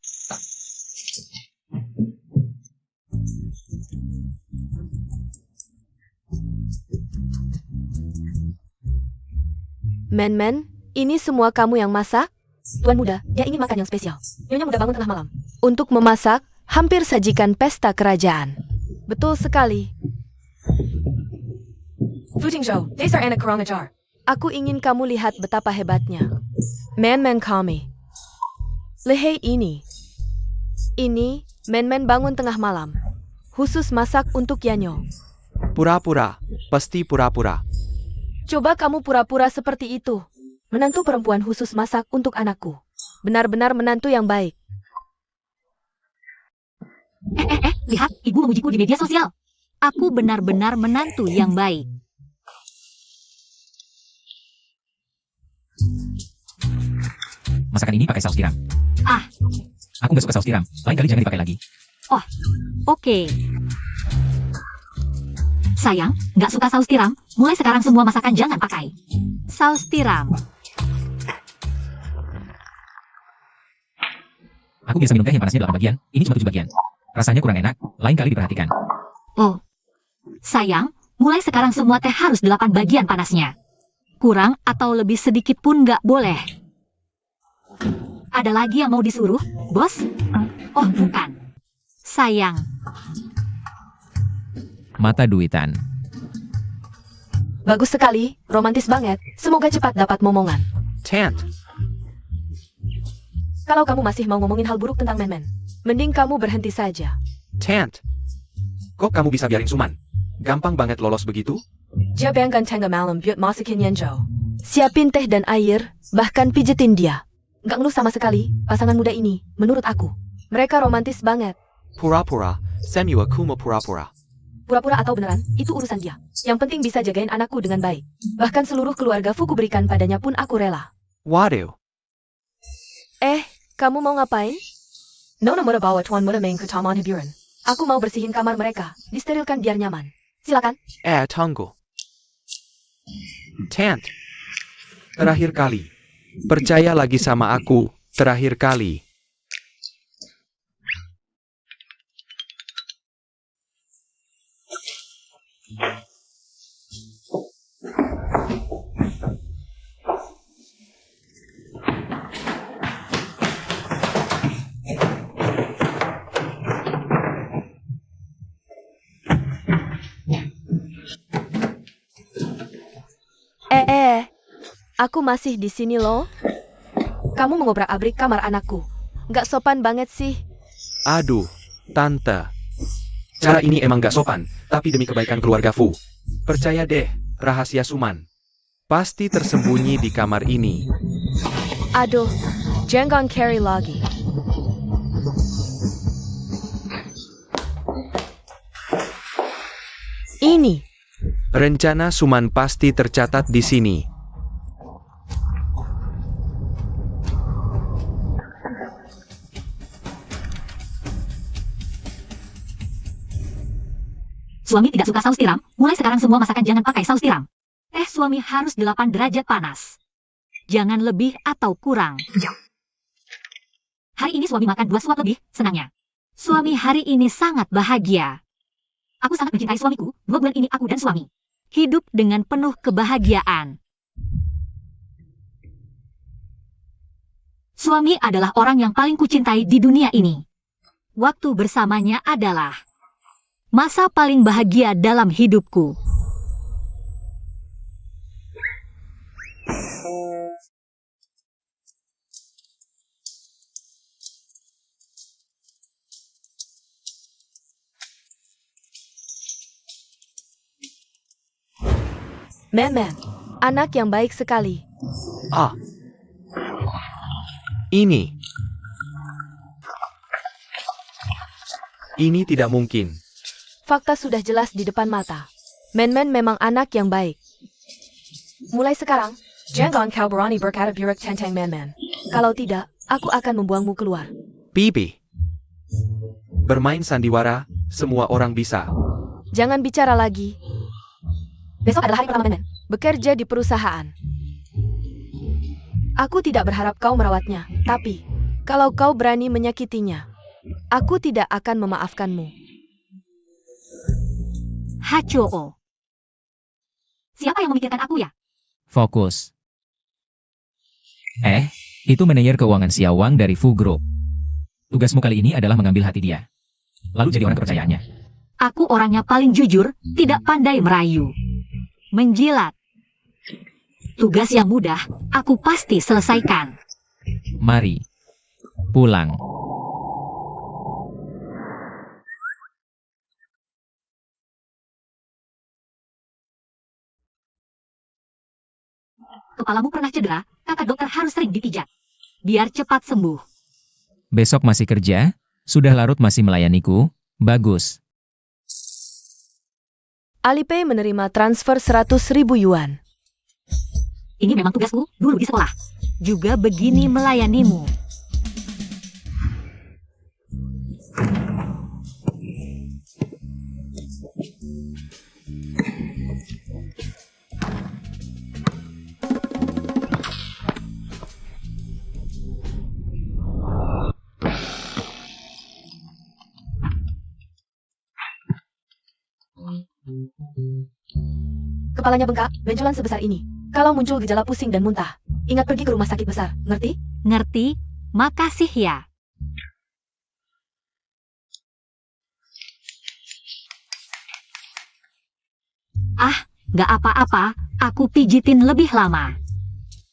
Speaker 3: Men-Men, ini semua kamu yang masak? Tuan muda, dia ingin makan yang spesial. Nyonya muda bangun tengah malam. Untuk memasak, hampir sajikan pesta kerajaan. Betul sekali. Fu Jingzhou, dasar anak kurang ajar. Aku ingin kamu lihat betapa hebatnya. Men-Men kami. Lehei ini. Ini, Men-Men bangun tengah malam. Khusus masak untuk Yanyo.
Speaker 2: Pura-pura, pasti pura-pura.
Speaker 3: Coba kamu pura-pura seperti itu. Menantu perempuan khusus masak untuk anakku. Benar-benar menantu yang baik.
Speaker 1: Lihat, ibu memujiku di media sosial. Aku benar-benar menantu yang baik.
Speaker 4: Masakan ini pakai saus tiram. Aku nggak suka saus tiram. Lain kali jangan dipakai lagi.
Speaker 1: Oke. Sayang, nggak suka saus tiram? Mulai sekarang semua masakan jangan pakai saus tiram.
Speaker 4: Aku biasa minum teh yang panasnya 8 bagian. Ini cuma 7 bagian. Rasanya kurang enak. Lain kali diperhatikan.
Speaker 1: Oh, sayang, mulai sekarang semua teh harus 8 bagian panasnya. Kurang atau lebih sedikit pun nggak boleh. Ada lagi yang mau disuruh, bos? Oh, bukan. Sayang.
Speaker 4: Mata duitan.
Speaker 3: Bagus sekali, romantis banget. Semoga cepat dapat momongan.
Speaker 2: Tant.
Speaker 3: Kalau kamu masih mau ngomongin hal buruk tentang Men-Men, mending kamu berhenti saja.
Speaker 2: Tant. Kok kamu bisa biarin Suman? Gampang banget lolos begitu?
Speaker 3: Jabangkan tengah malam buat masakin Yanjo. Siapin teh dan air, bahkan pijetin dia. Nggak ngeluh sama sekali, pasangan muda ini, menurut aku. Mereka romantis banget.
Speaker 2: Pura-pura, Samuel Kuma pura-pura.
Speaker 3: Pura-pura atau beneran, itu urusan dia. Yang penting bisa jagain anakku dengan baik. Bahkan seluruh keluarga Fuku berikan padanya pun aku rela.
Speaker 2: Waduh,
Speaker 3: Kamu mau ngapain? Nona muda bawa Tuan muda main ke Taman Hiburan. Aku mau bersihin kamar mereka, disterilkan biar nyaman. Silakan.
Speaker 2: tunggu. Tant. Terakhir kali. Percaya lagi sama aku, terakhir kali.
Speaker 3: Aku masih di sini loh. Kamu mengobrak-abrik kamar anakku. Nggak sopan banget sih.
Speaker 2: Aduh, Tante. Cara ini emang gak sopan, tapi demi kebaikan keluarga Fu. Percaya deh, rahasia Suman. Pasti tersembunyi di kamar ini.
Speaker 3: Aduh, jangan carry lagi. Ini.
Speaker 2: Rencana Suman pasti tercatat di sini.
Speaker 1: Suami tidak suka saus tiram, mulai sekarang semua masakan jangan pakai saus tiram. Suami harus 8 derajat panas. Jangan lebih atau kurang. Hari ini suami makan 2 suap lebih, senangnya. Suami hari ini sangat bahagia. Aku sangat mencintai suamiku, 2 bulan ini aku dan suami hidup dengan penuh kebahagiaan. Suami adalah orang yang paling kucintai di dunia ini. Waktu bersamanya adalah masa paling bahagia dalam hidupku.
Speaker 3: Man, anak yang baik sekali.
Speaker 2: Ini. Ini tidak mungkin.
Speaker 3: Fakta sudah jelas di depan mata. Men memang anak yang baik. Mulai sekarang, jangan kau berani berkata buruk tentang Men. Kalau tidak, aku akan membuangmu keluar.
Speaker 2: Bibi. Bermain sandiwara, semua orang bisa.
Speaker 3: Jangan bicara lagi. Besok adalah hari pertama Men. Bekerja di perusahaan. Aku tidak berharap kau merawatnya, tapi kalau kau berani menyakitinya, aku tidak akan memaafkanmu.
Speaker 1: Hachoo. Siapa yang memikirkan aku ya?
Speaker 4: Fokus. Itu manajer keuangan Xiao Wang dari Fu Group. Tugasmu kali ini adalah mengambil hati dia. Lalu jadi orang kepercayaannya.
Speaker 1: Aku orangnya paling jujur, tidak pandai merayu. Menjilat. Tugas yang mudah, aku pasti selesaikan.
Speaker 4: Mari. Pulang.
Speaker 1: Kepalamu pernah cedera, kata dokter harus sering dipijat. Biar cepat sembuh.
Speaker 4: Besok masih kerja? Sudah larut masih melayaniku? Bagus.
Speaker 3: Alipay menerima transfer 100.000 yuan.
Speaker 1: Ini memang tugasku, dulu di sekolah. Juga begini melayanimu.
Speaker 3: Kepalanya bengkak, benjolan sebesar ini. Kalau muncul gejala pusing dan muntah, ingat pergi ke rumah sakit besar, ngerti?
Speaker 1: Ngerti? Makasih ya. Gak apa-apa, aku pijitin lebih lama.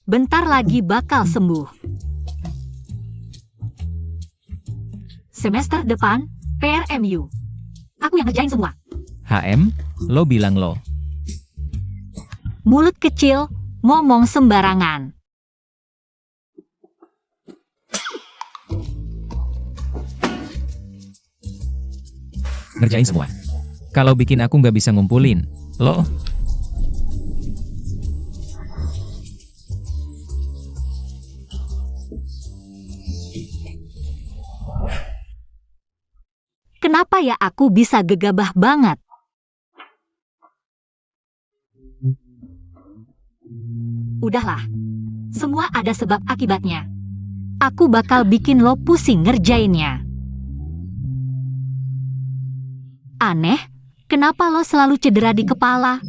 Speaker 1: Bentar lagi bakal sembuh. Semester depan, PRMU. Aku yang ngerjain semua.
Speaker 4: Lo bilang lo.
Speaker 1: Mulut kecil, ngomong sembarangan.
Speaker 4: ngerjain semua. Kalau bikin aku nggak bisa ngumpulin, lo.
Speaker 1: Kenapa ya aku bisa gegabah banget? Udahlah. Semua ada sebab akibatnya. Aku bakal bikin lo pusing ngerjainnya. Aneh, kenapa lo selalu cedera di kepala?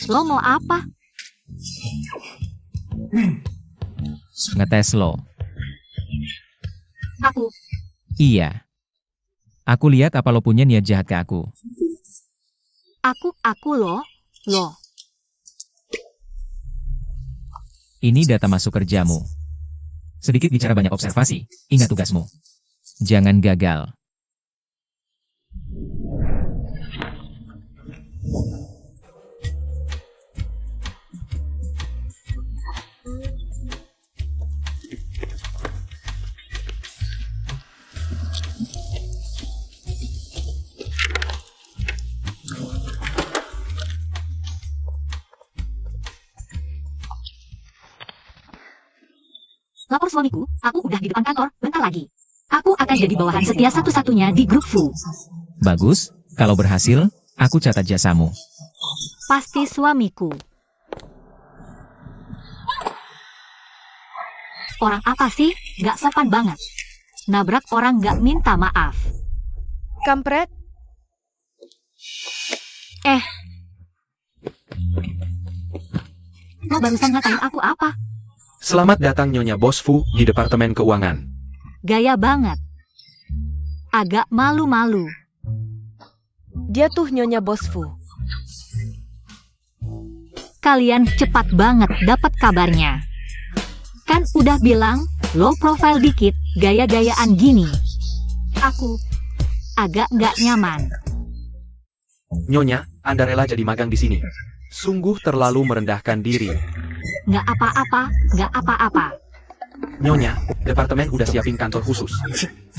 Speaker 1: Lo mau apa?
Speaker 4: Ngetes lo.
Speaker 1: Aku.
Speaker 4: Iya. Aku lihat apa lo punya niat jahat ke aku.
Speaker 1: Aku lo.
Speaker 4: Ini data masuk kerjamu. Sedikit bicara banyak observasi. Ingat tugasmu. Jangan gagal.
Speaker 1: Lapor suamiku, aku udah di depan kantor, bentar lagi. Aku akan jadi bawahan setia satu-satunya di grup Fu.
Speaker 4: Bagus, kalau berhasil, aku catat jasamu.
Speaker 1: Pasti suamiku. Orang apa sih? Gak sopan banget. Nabrak orang gak minta maaf.
Speaker 3: Kampret,
Speaker 1: Lo barusan ngatain aku apa?
Speaker 2: Selamat datang Nyonya Bos Fu di Departemen Keuangan.
Speaker 1: Gaya banget. Agak malu-malu.
Speaker 3: dia tuh Nyonya Bosfu.
Speaker 1: Kalian cepat banget dapat kabarnya. Kan udah bilang, low profile dikit, gaya-gayaan gini. Aku agak nggak nyaman.
Speaker 2: Nyonya, Anda rela jadi magang di sini. Sungguh terlalu merendahkan diri.
Speaker 1: Nggak apa-apa.
Speaker 2: Nyonya, departemen udah siapin kantor khusus.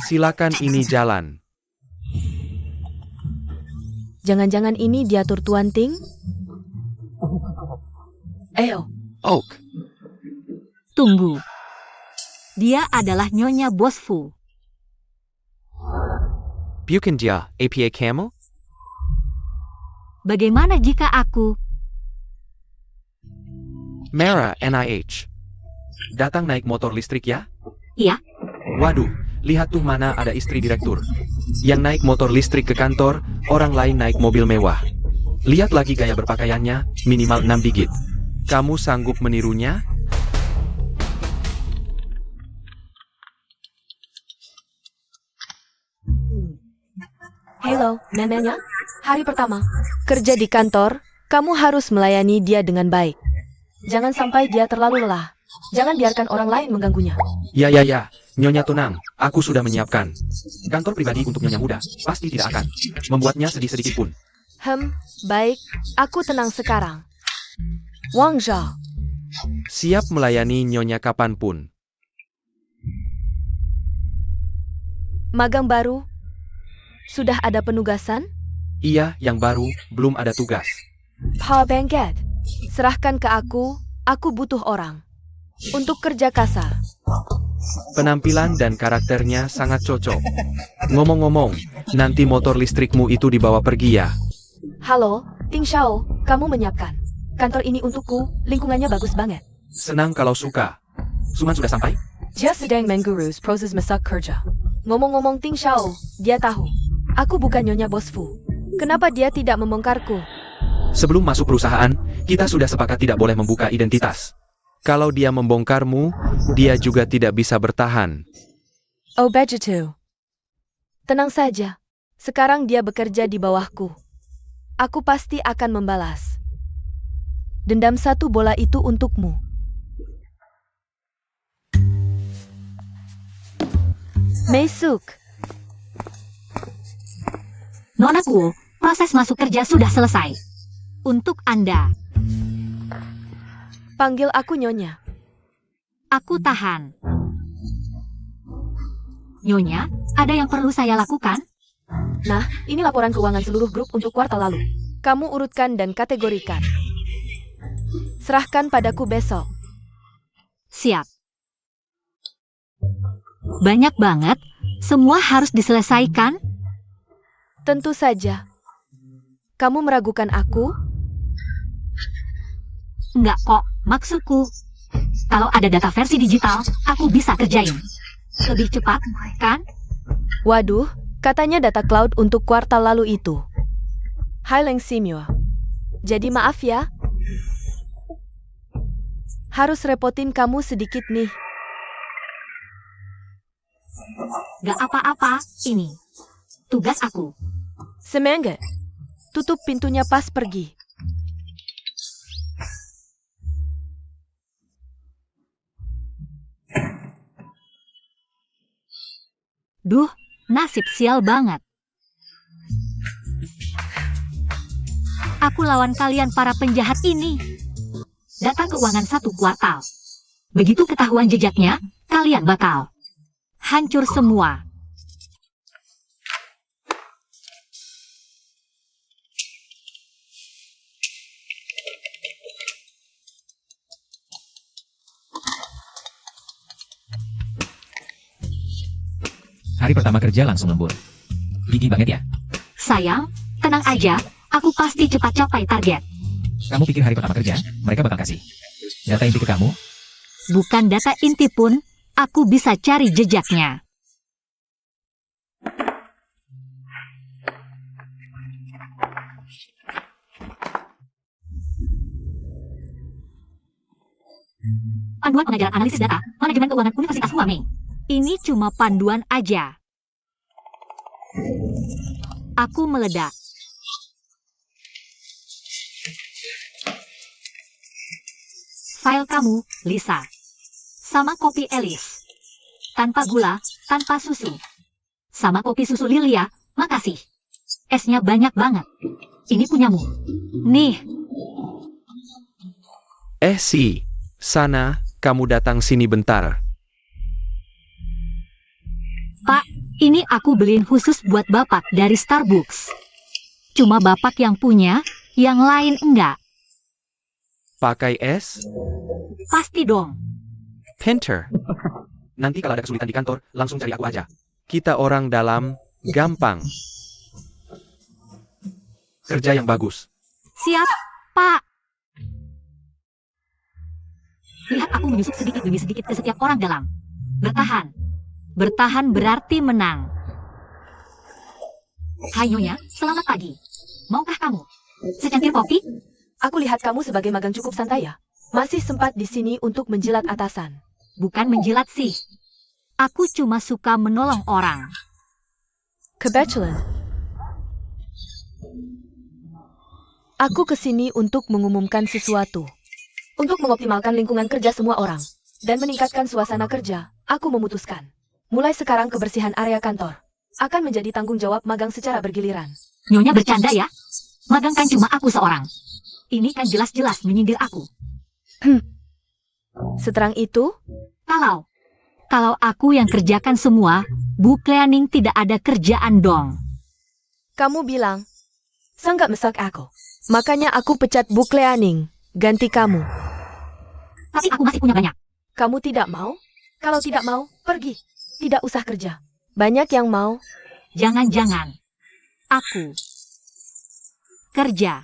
Speaker 2: Silakan ini jalan.
Speaker 3: Jangan-jangan ini diatur Tuan Ting? Ayo,
Speaker 2: Oak,
Speaker 1: Tunggu. Dia adalah Nyonya Bosfu.
Speaker 2: Bukan dia APA Camel?
Speaker 1: Bagaimana jika aku...
Speaker 2: Mera NIH. Datang naik motor listrik ya?
Speaker 1: Iya.
Speaker 2: Waduh, lihat tuh mana ada istri direktur. Yang naik motor listrik ke kantor, orang lain naik mobil mewah. Lihat lagi gaya berpakaiannya, minimal 6 digit. Kamu sanggup menirunya?
Speaker 3: Halo, neneknya. Hari pertama, kerja di kantor, kamu harus melayani dia dengan baik. Jangan sampai dia terlalu lelah. Jangan biarkan orang lain mengganggunya.
Speaker 2: Ya, Nyonya tenang, aku sudah menyiapkan. Kantor pribadi untuk Nyonya muda, pasti tidak akan membuatnya sedih sedikit pun.
Speaker 3: Baik, aku tenang sekarang. Wang Zhao,
Speaker 2: Siap melayani Nyonya kapanpun.
Speaker 3: magang baru. Sudah ada penugasan?
Speaker 2: Iya, yang baru, belum ada tugas.
Speaker 3: Pa Bengket, serahkan ke aku butuh orang. Untuk kerja kasar.
Speaker 2: Penampilan dan karakternya sangat cocok. Ngomong-ngomong, nanti motor listrikmu itu dibawa pergi ya?
Speaker 3: Halo, Ting Xiao, kamu menyiapkan. Kantor ini untukku, lingkungannya bagus banget.
Speaker 2: Senang kalau suka. Suman sudah sampai?
Speaker 3: Dia sedang mengurus proses masak kerja. Ngomong-ngomong Ting Xiao, dia tahu. Aku bukan Nyonya Bosfu. Kenapa dia tidak membongkarku?
Speaker 2: Sebelum masuk perusahaan, kita sudah sepakat tidak boleh membuka identitas. Kalau dia membongkarmu, dia juga tidak bisa bertahan.
Speaker 3: Oh begitu. Tenang saja. Sekarang dia bekerja di bawahku. Aku pasti akan membalas. Dendam satu bola itu untukmu. Meisuk.
Speaker 1: Nonaku, proses masuk kerja sudah selesai. Untuk Anda.
Speaker 3: Panggil aku Nyonya.
Speaker 1: Aku tahan. Nyonya, ada yang perlu saya lakukan?
Speaker 3: Nah, ini laporan keuangan seluruh grup untuk kuartal lalu. Kamu urutkan dan kategorikan. Serahkan padaku besok.
Speaker 1: Siap. Banyak banget. Semua harus diselesaikan?
Speaker 3: Tentu saja. Kamu meragukan aku?
Speaker 1: Enggak kok, maksudku. Kalau ada data versi digital, aku bisa kerjain. Lebih cepat, kan?
Speaker 3: Waduh, katanya data cloud untuk kuartal lalu itu. Hai Leng Simyo. Jadi maaf ya. Harus repotin kamu sedikit nih.
Speaker 1: Gak apa-apa, ini. Tugas aku.
Speaker 3: Semangat. Tutup pintunya pas pergi.
Speaker 1: Duh, nasib sial banget. Aku lawan kalian para penjahat ini. Data keuangan 1 kuartal. Begitu ketahuan jejaknya, kalian bakal hancur semua.
Speaker 4: Hari pertama kerja langsung lembur. Gigi banget ya.
Speaker 1: Sayang, tenang aja, aku pasti cepat capai target.
Speaker 4: Kamu pikir hari pertama kerja, mereka bakal kasih data inti ke kamu?
Speaker 1: Bukan data inti pun, aku bisa cari jejaknya. Panduan pengajaran analisis data, manajemen keuangan Universitas Huamei. Ini cuma panduan aja. Aku meledak. File kamu, Lisa. Sama kopi Elis. Tanpa gula, tanpa susu. Sama kopi susu Lilia, makasih. Esnya banyak banget. Ini punyamu. Nih,
Speaker 2: Si. Sana, kamu datang sini bentar.
Speaker 1: Pak, ini aku beliin khusus buat Bapak dari Starbucks. Cuma Bapak yang punya, yang lain enggak.
Speaker 2: Pakai es?
Speaker 1: Pasti dong.
Speaker 2: Pinter. Nanti kalau ada kesulitan di kantor, langsung cari aku aja. Kita orang dalam, gampang. Kerja yang bagus.
Speaker 1: Siap, Pak. Lihat aku menyusup sedikit demi sedikit ke setiap orang dalam. Bertahan. Bertahan berarti menang. Hai Nyonya, selamat pagi. Maukah kamu secangkir kopi?
Speaker 3: Aku lihat kamu sebagai magang cukup santai ya. Masih sempat di sini untuk menjilat atasan.
Speaker 1: Bukan menjilat sih. Aku cuma suka menolong orang.
Speaker 3: Kebetulan. Aku kesini untuk mengumumkan sesuatu. Untuk mengoptimalkan lingkungan kerja semua orang. Dan meningkatkan suasana kerja, aku memutuskan. Mulai sekarang kebersihan area kantor akan menjadi tanggung jawab magang secara bergiliran.
Speaker 1: Nyonya bercanda ya? Magang kan cuma aku seorang. Ini kan jelas-jelas menyindir aku.
Speaker 3: Seterang itu,
Speaker 1: Kalau aku yang kerjakan semua, Bu Cleaning tidak ada kerjaan dong.
Speaker 3: kamu bilang, sanggak mesak aku. Makanya aku pecat Bu Cleaning, ganti kamu.
Speaker 1: Tapi aku masih punya banyak.
Speaker 3: Kamu tidak mau? Kalau tidak mau, pergi. Tidak usah kerja. Banyak yang mau.
Speaker 1: Jangan-jangan. Aku kerja.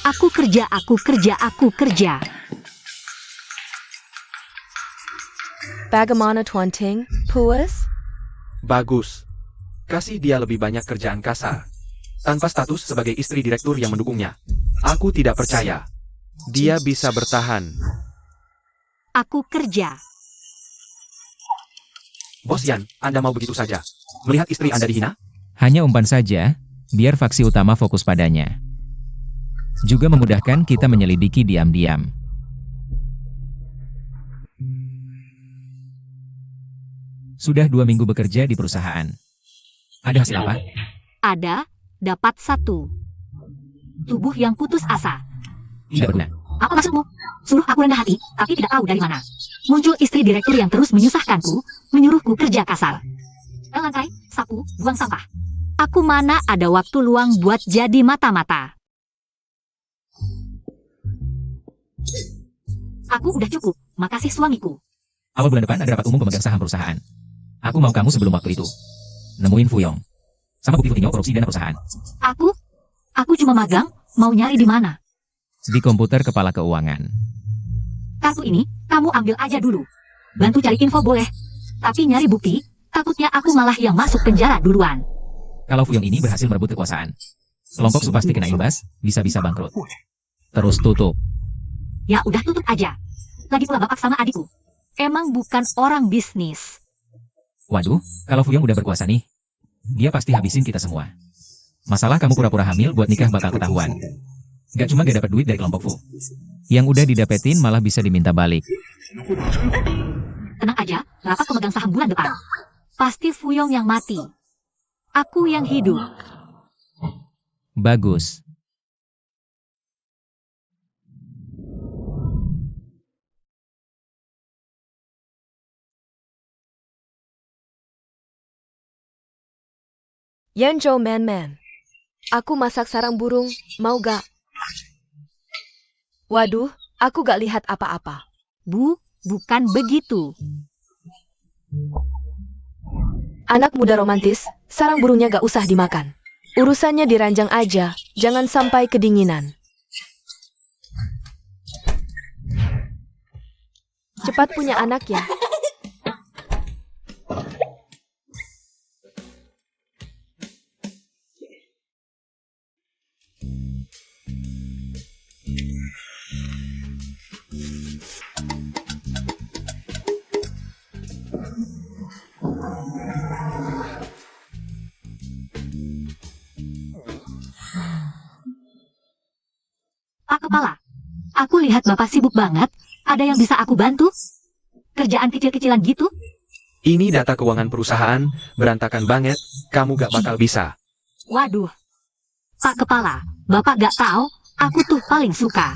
Speaker 1: Aku kerja.
Speaker 3: Bagaimana Tuan Ting? Puas?
Speaker 2: Bagus. Kasih dia lebih banyak kerjaan kasar. Tanpa status sebagai istri direktur yang mendukungnya. Aku tidak percaya. Dia bisa bertahan.
Speaker 1: Aku kerja.
Speaker 2: Bos Yan, Anda mau begitu saja? Melihat istri Anda dihina?
Speaker 4: Hanya umpan saja, biar faksi utama fokus padanya. Juga memudahkan kita menyelidiki diam-diam. Sudah 2 minggu bekerja di perusahaan. Ada hasil apa?
Speaker 1: Ada, dapat 1. Tubuh yang putus asa.
Speaker 4: Tidak berguna.
Speaker 1: Apa maksudmu? Suruh aku rendah hati, tapi tidak tahu dari mana. Muncul istri direktur yang terus menyusahkanku, menyuruhku kerja kasar. Pel lantai, sapu, buang sampah. Aku mana ada waktu luang buat jadi mata-mata. Aku udah cukup, makasih suamiku.
Speaker 4: Awal bulan depan ada rapat umum pemegang saham perusahaan. Aku mau kamu sebelum waktu itu. Nemuin Fuyong. Sama bukti-buktinya korupsi dana perusahaan.
Speaker 1: Aku cuma magang, mau nyari di mana?
Speaker 4: Di komputer kepala keuangan.
Speaker 1: Kartu ini, kamu ambil aja dulu. Bantu cari info boleh. Tapi nyari bukti, takutnya aku malah yang masuk penjara duluan.
Speaker 4: Kalau Fuyong ini berhasil merebut kekuasaan, kelompok Su pasti kena imbas, bisa-bisa bangkrut. Terus tutup.
Speaker 1: Ya udah tutup aja. Lagi pula bapak sama adikku. Emang bukan orang bisnis.
Speaker 4: Waduh, kalau Fuyong udah berkuasa nih, dia pasti habisin kita semua. Masalah kamu pura-pura hamil buat nikah bakal ketahuan. Gak cuma gak dapat duit dari kelompok Fu. Yang udah didapetin malah bisa diminta balik.
Speaker 1: Tenang aja, rapat pemegang saham bulan depan. Pasti Fuyong yang mati. Aku yang hidup.
Speaker 4: Bagus.
Speaker 3: Yanzhou Man. Aku masak sarang burung, mau gak? Waduh, aku gak lihat apa-apa.
Speaker 1: Bukan begitu.
Speaker 3: Anak muda romantis, sarang burungnya gak usah dimakan. Urusannya diranjang aja, jangan sampai kedinginan. Cepat punya anak ya.
Speaker 1: Pak Kepala, aku lihat Bapak sibuk banget. Ada yang bisa aku bantu? Kerjaan kecil-kecilan gitu?
Speaker 2: Ini data keuangan perusahaan, berantakan banget, kamu gak bakal bisa.
Speaker 1: Waduh. Pak Kepala, Bapak gak tahu, aku tuh paling suka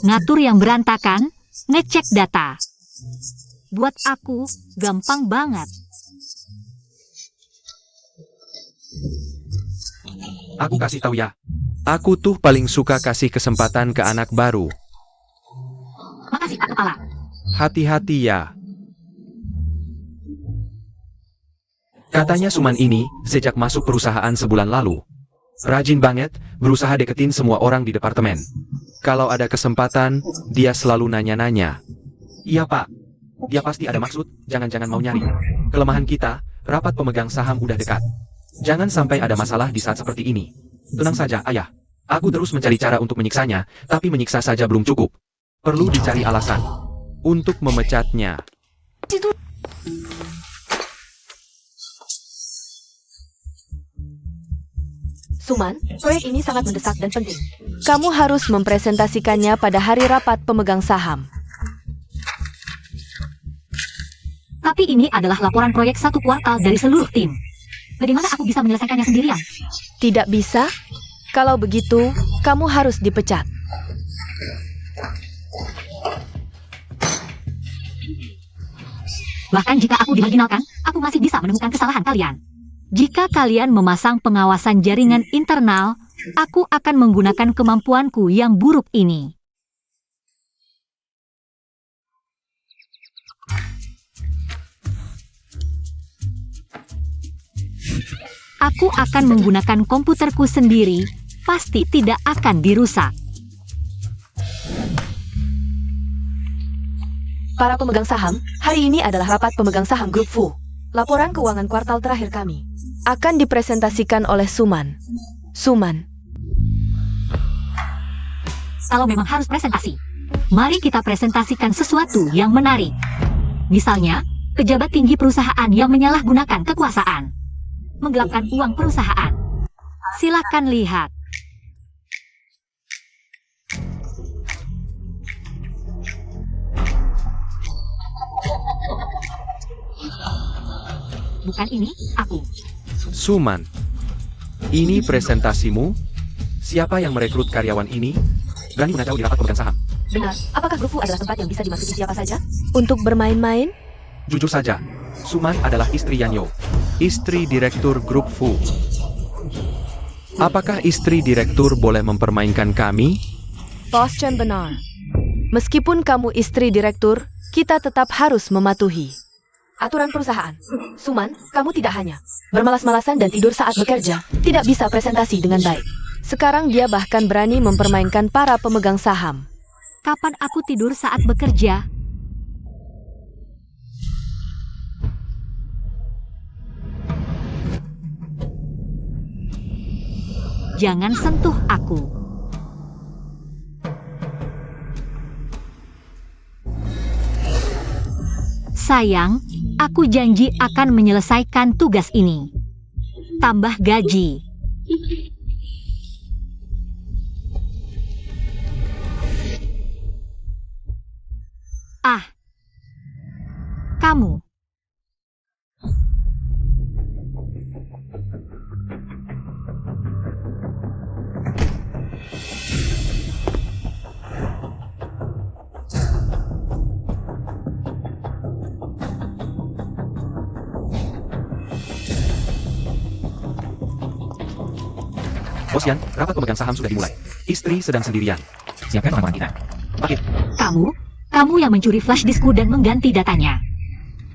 Speaker 1: ngatur yang berantakan, ngecek data. Buat aku, gampang banget.
Speaker 2: Aku kasih tahu ya. Aku tuh paling suka kasih kesempatan ke anak baru.
Speaker 1: Makasih Pak Kepala.
Speaker 2: Hati-hati ya. Katanya Suman ini, sejak masuk perusahaan sebulan lalu, rajin banget, berusaha deketin semua orang di departemen. Kalau ada kesempatan, dia selalu nanya-nanya. Iya Pak, dia pasti ada maksud, jangan-jangan mau nyari. Kelemahan kita, rapat pemegang saham udah dekat. Jangan sampai ada masalah di saat seperti ini. Tenang saja, Ayah. Aku terus mencari cara untuk menyiksanya, tapi menyiksa saja belum cukup. Perlu dicari alasan untuk memecatnya.
Speaker 3: Suman, proyek ini sangat mendesak dan penting. Kamu harus mempresentasikannya pada hari rapat pemegang saham.
Speaker 1: Tapi ini adalah laporan proyek 1 kuartal dari seluruh tim. Bagaimana aku bisa menyelesaikannya sendirian?
Speaker 3: Tidak bisa? Kalau begitu, kamu harus dipecat.
Speaker 1: Bahkan jika aku dimarginalkan, aku masih bisa menemukan kesalahan kalian. Jika kalian memasang pengawasan jaringan internal, aku akan menggunakan kemampuanku yang buruk ini. Aku akan menggunakan komputerku sendiri, pasti tidak akan dirusak.
Speaker 3: Para pemegang saham, hari ini adalah rapat pemegang saham Grup Fu. Laporan keuangan kuartal terakhir kami akan dipresentasikan oleh Suman. Suman.
Speaker 1: Kalau memang harus presentasi, mari kita presentasikan sesuatu yang menarik. Misalnya, pejabat tinggi perusahaan yang menyalahgunakan kekuasaan, menggelapkan uang perusahaan. Silakan lihat. Bukan ini, aku.
Speaker 2: Suman, ini presentasimu? Siapa yang merekrut karyawan ini? Berani mengacau di rapat pemegang saham.
Speaker 3: Benar, apakah grup Fu adalah tempat yang bisa dimasuki siapa saja? Untuk bermain-main?
Speaker 2: Jujur saja, Suman adalah istri Yanyo. Istri direktur grup Fu. Apakah istri direktur boleh mempermainkan kami?
Speaker 3: Bos Chen benar. Meskipun kamu istri direktur, kita tetap harus mematuhi aturan perusahaan. Suman, kamu tidak hanya bermalas-malasan dan tidur saat bekerja, tidak bisa presentasi dengan baik. Sekarang dia bahkan berani mempermainkan para pemegang saham.
Speaker 1: Kapan aku tidur saat bekerja? Jangan sentuh aku. Sayang, aku janji akan menyelesaikan tugas ini. Tambah gaji. Ah, kamu.
Speaker 2: Bos Yan, rapat pemegang saham sudah dimulai. Istri sedang sendirian.
Speaker 4: Siapkan orang-orang kita.
Speaker 2: Bakit?
Speaker 1: Kamu yang mencuri flash diskku dan mengganti datanya.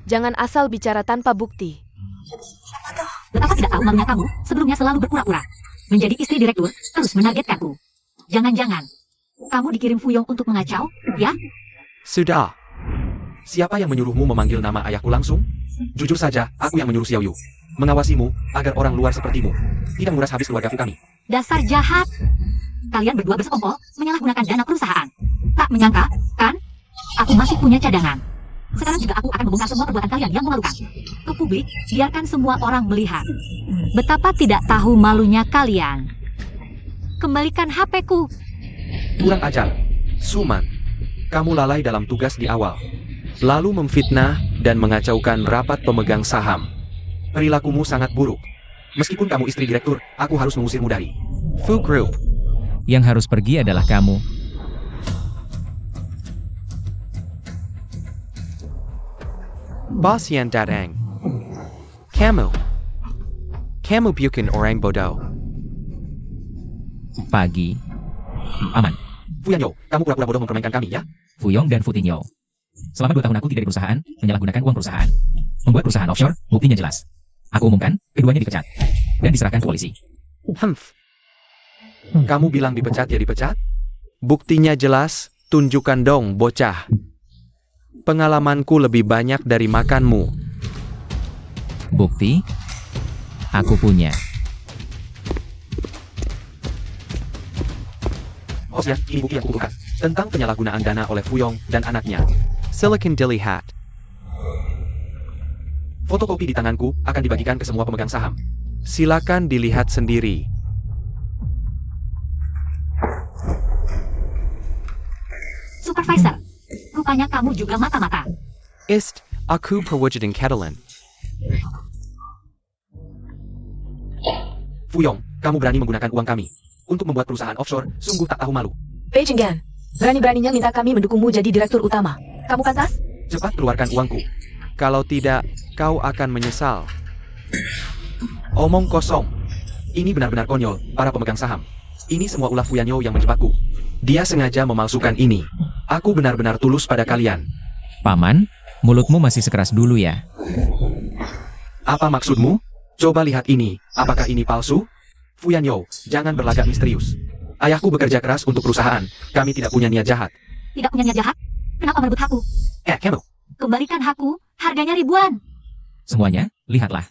Speaker 3: Jangan asal bicara tanpa bukti.
Speaker 1: Betapa tidak tahu malunya kamu, sebelumnya selalu berpura-pura. Menjadi istri direktur, terus menargetkanku. Jangan-jangan, kamu dikirim Fuyong untuk mengacau, ya?
Speaker 2: Sudah. Siapa yang menyuruhmu memanggil nama ayahku langsung? Jujur saja, aku yang menyuruh Xiao Yu. Mengawasimu, agar orang luar sepertimu tidak menguras habis keluarga Fu kami.
Speaker 1: Dasar jahat. Kalian berdua bersekongkol menyalahgunakan dana perusahaan. Tak menyangka, kan? Aku masih punya cadangan. Sekarang juga aku akan membongkar semua perbuatan kalian yang memalukan. Ke publik, biarkan semua orang melihat. Betapa tidak tahu malunya kalian. Kembalikan HP-ku.
Speaker 2: Kurang ajar. Suman, kamu lalai dalam tugas di awal. Lalu memfitnah dan mengacaukan rapat pemegang saham. Perilakumu sangat buruk. Meskipun kamu istri direktur, aku harus mengusirmu dari Fu Group.
Speaker 4: Yang harus pergi adalah kamu.
Speaker 2: Bos Yan datang. Kamu bukan orang bodoh.
Speaker 4: Pagi. Aman.
Speaker 2: Fu Yanyo, kamu pura-pura bodoh mempermainkan kami, ya?
Speaker 4: Fuyong dan Fu Tingyou. Selama 2 tahun aku tidak di perusahaan, menyalahgunakan uang perusahaan. Membuat perusahaan offshore, buktinya jelas. Aku umumkan, keduanya dipecat. Dan diserahkan ke polisi.
Speaker 2: Kamu bilang dipecat ya dipecat? Buktinya jelas, tunjukkan dong bocah. Pengalamanku lebih banyak dari makanmu.
Speaker 4: Bukti? Aku punya.
Speaker 2: Bos Yan, ini bukti yang kubutuhkan. Tentang penyalahgunaan dana oleh Fuyong dan anaknya. Silicon Dilihat. Fotokopi di tanganku akan dibagikan ke semua pemegang saham. Silakan dilihat sendiri.
Speaker 1: Supervisor, rupanya kamu juga mata-mata.
Speaker 2: Aku perwujudan Catalan. Fuyong, kamu berani menggunakan uang kami untuk membuat perusahaan offshore, sungguh tak tahu malu.
Speaker 3: Beijing Gan, berani-beraninya minta kami mendukungmu jadi direktur utama. Kamu pantas?
Speaker 2: Cepat keluarkan uangku. Kalau tidak, kau akan menyesal. Omong kosong. Ini benar-benar konyol, para pemegang saham. Ini semua ulah Fu Yanyo yang menjebakku. Dia sengaja memalsukan ini. Aku benar-benar tulus pada kalian.
Speaker 4: Paman, mulutmu masih sekeras dulu ya.
Speaker 2: Apa maksudmu? Coba lihat ini. Apakah ini palsu? Fu Yanyo, jangan berlagak misterius. Ayahku bekerja keras untuk perusahaan. Kami tidak punya niat jahat.
Speaker 1: Tidak punya niat jahat? Kenapa merebut hakku?
Speaker 2: Kamu.
Speaker 1: Kembalikan hakku, harganya ribuan.
Speaker 4: Semuanya, lihatlah.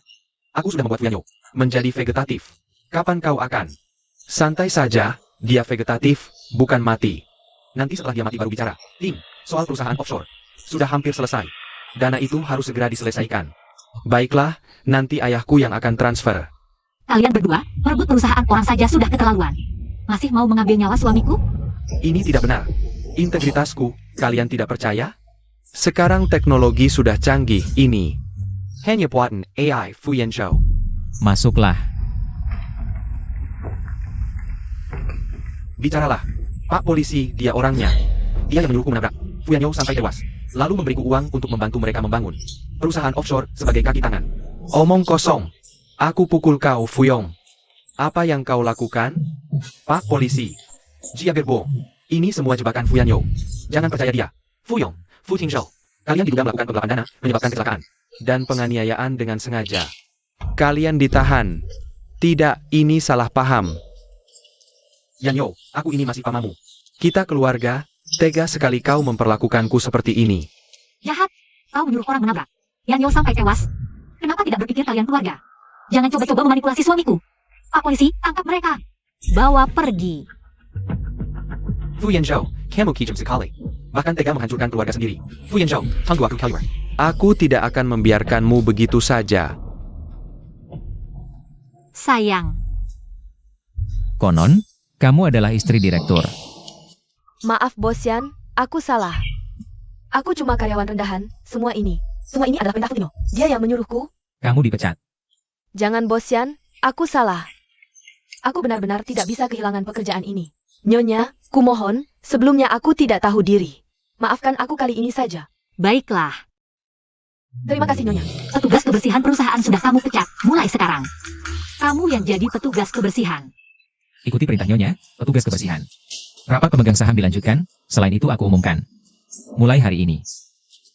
Speaker 2: Aku sudah membuat Fu Yanyo menjadi vegetatif. Kapan kau akan? Santai saja, dia vegetatif, bukan mati. Nanti setelah dia mati baru bicara. Ting, soal perusahaan offshore. Sudah hampir selesai. Dana itu harus segera diselesaikan. Baiklah, nanti ayahku yang akan transfer.
Speaker 1: Kalian berdua, merebut perusahaan orang saja sudah keterlaluan. Masih mau mengambil nyawa suamiku?
Speaker 2: Ini tidak benar. Integritasku, kalian tidak percaya? Sekarang teknologi sudah canggih, ini. Hanya buatan AI Fu Yanyo.
Speaker 4: Masuklah.
Speaker 2: Bicaralah. Pak polisi, dia orangnya. Dia yang menyuruhku menabrak Fu Yanyo sampai tewas. Lalu memberiku uang untuk membantu mereka membangun perusahaan offshore sebagai kaki tangan. Omong kosong. Aku pukul kau, Fuyong. Apa yang kau lakukan? Pak polisi. Jia Gerbo. Ini semua jebakan Fu Yanyo. Jangan percaya dia. Fuyong, Fu Qingzhou. Kalian diduga melakukan penggelapan dana, menyebabkan kecelakaan. Dan penganiayaan dengan sengaja. Kalian ditahan. Tidak, ini salah paham. Yanyo, aku ini masih pamamu. Kita keluarga, tega sekali kau memperlakukanku seperti ini.
Speaker 1: Jahat. Kau menyuruh orang menabrak Yanyo sampai tewas. Kenapa tidak berpikir kalian keluarga? Jangan coba-coba memanipulasi suamiku. Pak polisi, tangkap mereka. Bawa pergi.
Speaker 2: Fu Yanzhou, kamu kejam sekali. Bahkan tega menghancurkan keluarga sendiri. Fu Yanzhou, tunggu aku keluar. Aku tidak akan membiarkanmu begitu saja.
Speaker 1: Sayang.
Speaker 4: Konon, kamu adalah istri direktur.
Speaker 3: Maaf Bos Yan, aku salah. Aku cuma karyawan rendahan, semua ini adalah perintah Futino. Dia yang menyuruhku.
Speaker 4: Kamu dipecat.
Speaker 3: Jangan Bos Yan, aku salah. Aku benar-benar tidak bisa kehilangan pekerjaan ini. Nyonya, kumohon, sebelumnya aku tidak tahu diri. Maafkan aku kali ini saja.
Speaker 1: Baiklah.
Speaker 3: Terima kasih Nyonya.
Speaker 1: Petugas kebersihan perusahaan sudah kamu pecat. Mulai sekarang. Kamu yang jadi petugas kebersihan.
Speaker 4: Ikuti perintah Nyonya, petugas kebersihan. Rapat pemegang saham dilanjutkan, selain itu aku umumkan. Mulai hari ini,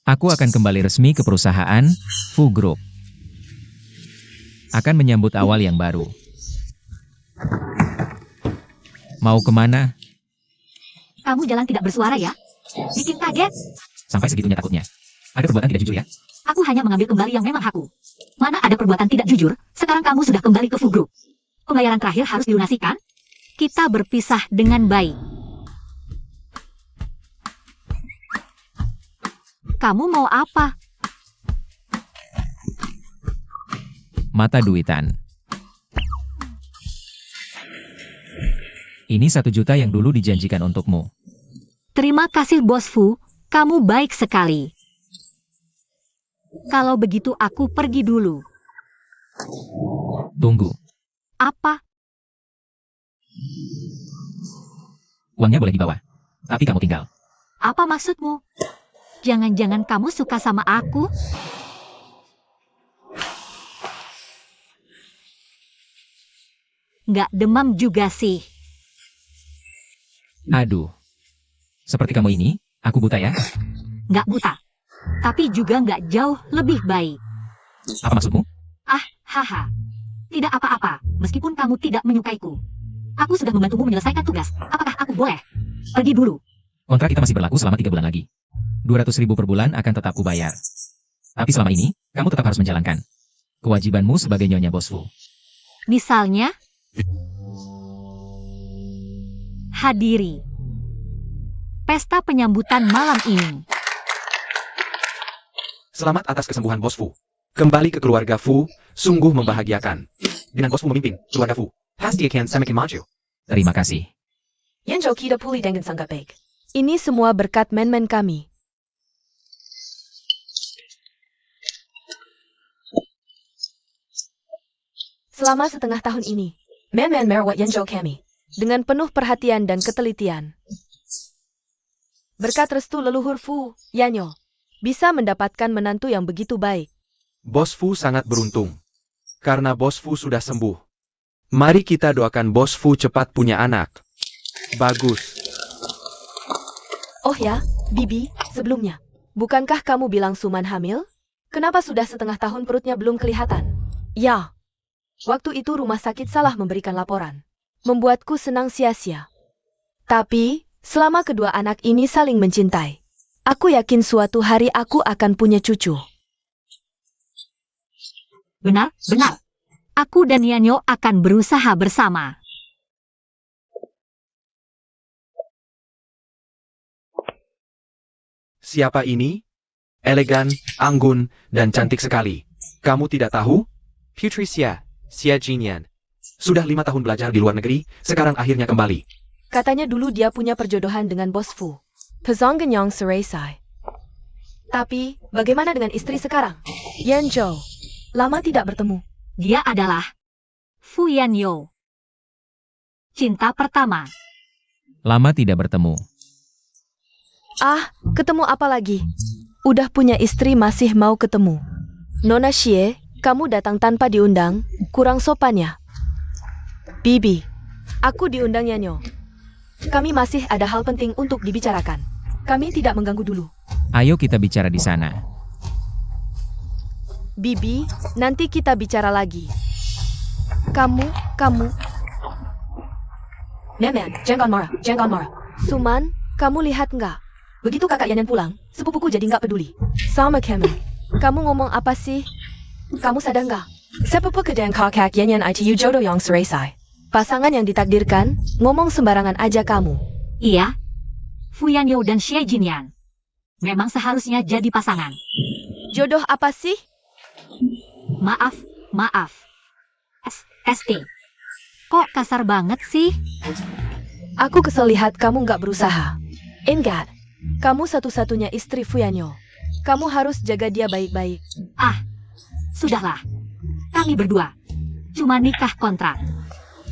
Speaker 4: aku akan kembali resmi ke perusahaan Fu Group. Akan menyambut awal yang baru. Mau kemana?
Speaker 1: Kamu jalan tidak bersuara ya? Bikin kaget.
Speaker 4: Sampai segitunya takutnya. Ada perbuatan tidak jujur ya?
Speaker 1: Aku hanya mengambil kembali yang memang hakku. Mana ada perbuatan tidak jujur, sekarang kamu sudah kembali ke Fu Group. Pembayaran terakhir harus dilunasikan. Kita berpisah dengan baik. Kamu mau apa?
Speaker 4: Mata duitan. Ini 1 juta yang dulu dijanjikan untukmu.
Speaker 1: Terima kasih Bos Fu, kamu baik sekali. Kalau begitu aku pergi dulu.
Speaker 4: Tunggu.
Speaker 1: Apa?
Speaker 4: Uangnya boleh dibawa. Tapi kamu tinggal.
Speaker 1: Apa maksudmu? Jangan-jangan kamu suka sama aku? Nggak demam juga sih.
Speaker 4: Aduh. Seperti kamu ini, aku buta ya?
Speaker 1: Nggak buta. Tapi juga nggak jauh lebih baik.
Speaker 4: Apa maksudmu?
Speaker 1: Ah, haha. Tidak apa-apa, meskipun kamu tidak menyukaiku. Aku sudah membantumu menyelesaikan tugas. Apakah aku boleh pergi dulu?
Speaker 4: Kontrak kita masih berlaku selama 3 bulan lagi. 200.000 per bulan akan tetap kubayar. Tapi selama ini, kamu tetap harus menjalankan kewajibanmu sebagai Nyonya Bos Fu.
Speaker 1: Misalnya, hadiri pesta penyambutan malam ini.
Speaker 2: Selamat atas kesembuhan Bos Fu. Kembali ke keluarga Fu, sungguh membahagiakan. Dengan Bos Fu memimpin keluarga Fu, pasti akan semakin maju.
Speaker 4: Terima kasih.
Speaker 3: Yanzhou kita pulih dengan sangat baik. Ini semua berkat men-men kami. Selama setengah tahun ini, men-men merawat Yanzhou kami dengan penuh perhatian dan ketelitian. Berkat restu leluhur Fu, Yanyo bisa mendapatkan menantu yang begitu baik.
Speaker 2: Bos Fu sangat beruntung. Karena Bos Fu sudah sembuh. Mari kita doakan Bos Fu cepat punya anak. Bagus.
Speaker 3: Oh ya, Bibi, sebelumnya, bukankah kamu bilang Suman hamil? Kenapa sudah setengah tahun perutnya belum kelihatan? Ya, waktu itu rumah sakit salah memberikan laporan. Membuatku senang sia-sia. Tapi, selama kedua anak ini saling mencintai, aku yakin suatu hari aku akan punya cucu.
Speaker 1: Benar, benar. Aku dan Yanyo akan berusaha bersama.
Speaker 2: Siapa ini? Elegan, anggun, dan cantik sekali. Kamu tidak tahu? Putri Xia Jinian. Sudah 5 tahun belajar di luar negeri, sekarang akhirnya kembali.
Speaker 3: Katanya dulu dia punya perjodohan dengan Bos Fu, Pezonggenyong Sereisai. Tapi, bagaimana dengan istri sekarang? Yanzhou. Lama tidak bertemu.
Speaker 1: Dia adalah Fu Yanyo. Cinta pertama.
Speaker 4: Lama tidak bertemu.
Speaker 3: Ah, ketemu apa lagi? Udah punya istri masih mau ketemu. Nona Xie, kamu datang tanpa diundang, kurang sopan ya. Bibi, aku diundang Nyanyo. Kami masih ada hal penting untuk dibicarakan. Kami tidak mengganggu dulu.
Speaker 4: Ayo kita bicara di sana.
Speaker 3: Bibi, nanti kita bicara lagi. Kamu. Nenek, jangan marah. Suman, kamu lihat nggak? Begitu kakak Yanyan pulang, sepupuku jadi nggak peduli. Sama Kemen, kamu ngomong apa sih? Kamu sadar nggak? Sepupu kedang kakak Yanyan itu jodoh yang selesai. Pasangan yang ditakdirkan, ngomong sembarangan aja kamu.
Speaker 1: Iya, Fu Yanyo dan Xie Jinyan. Memang seharusnya jadi pasangan.
Speaker 3: Jodoh apa sih?
Speaker 1: Maaf. ST. Kok kasar banget sih?
Speaker 3: Aku kesel lihat kamu nggak berusaha. Ingat, kamu satu-satunya istri Fuyanyo. Kamu harus jaga dia baik-baik.
Speaker 1: Sudahlah. Kami berdua cuma nikah kontrak.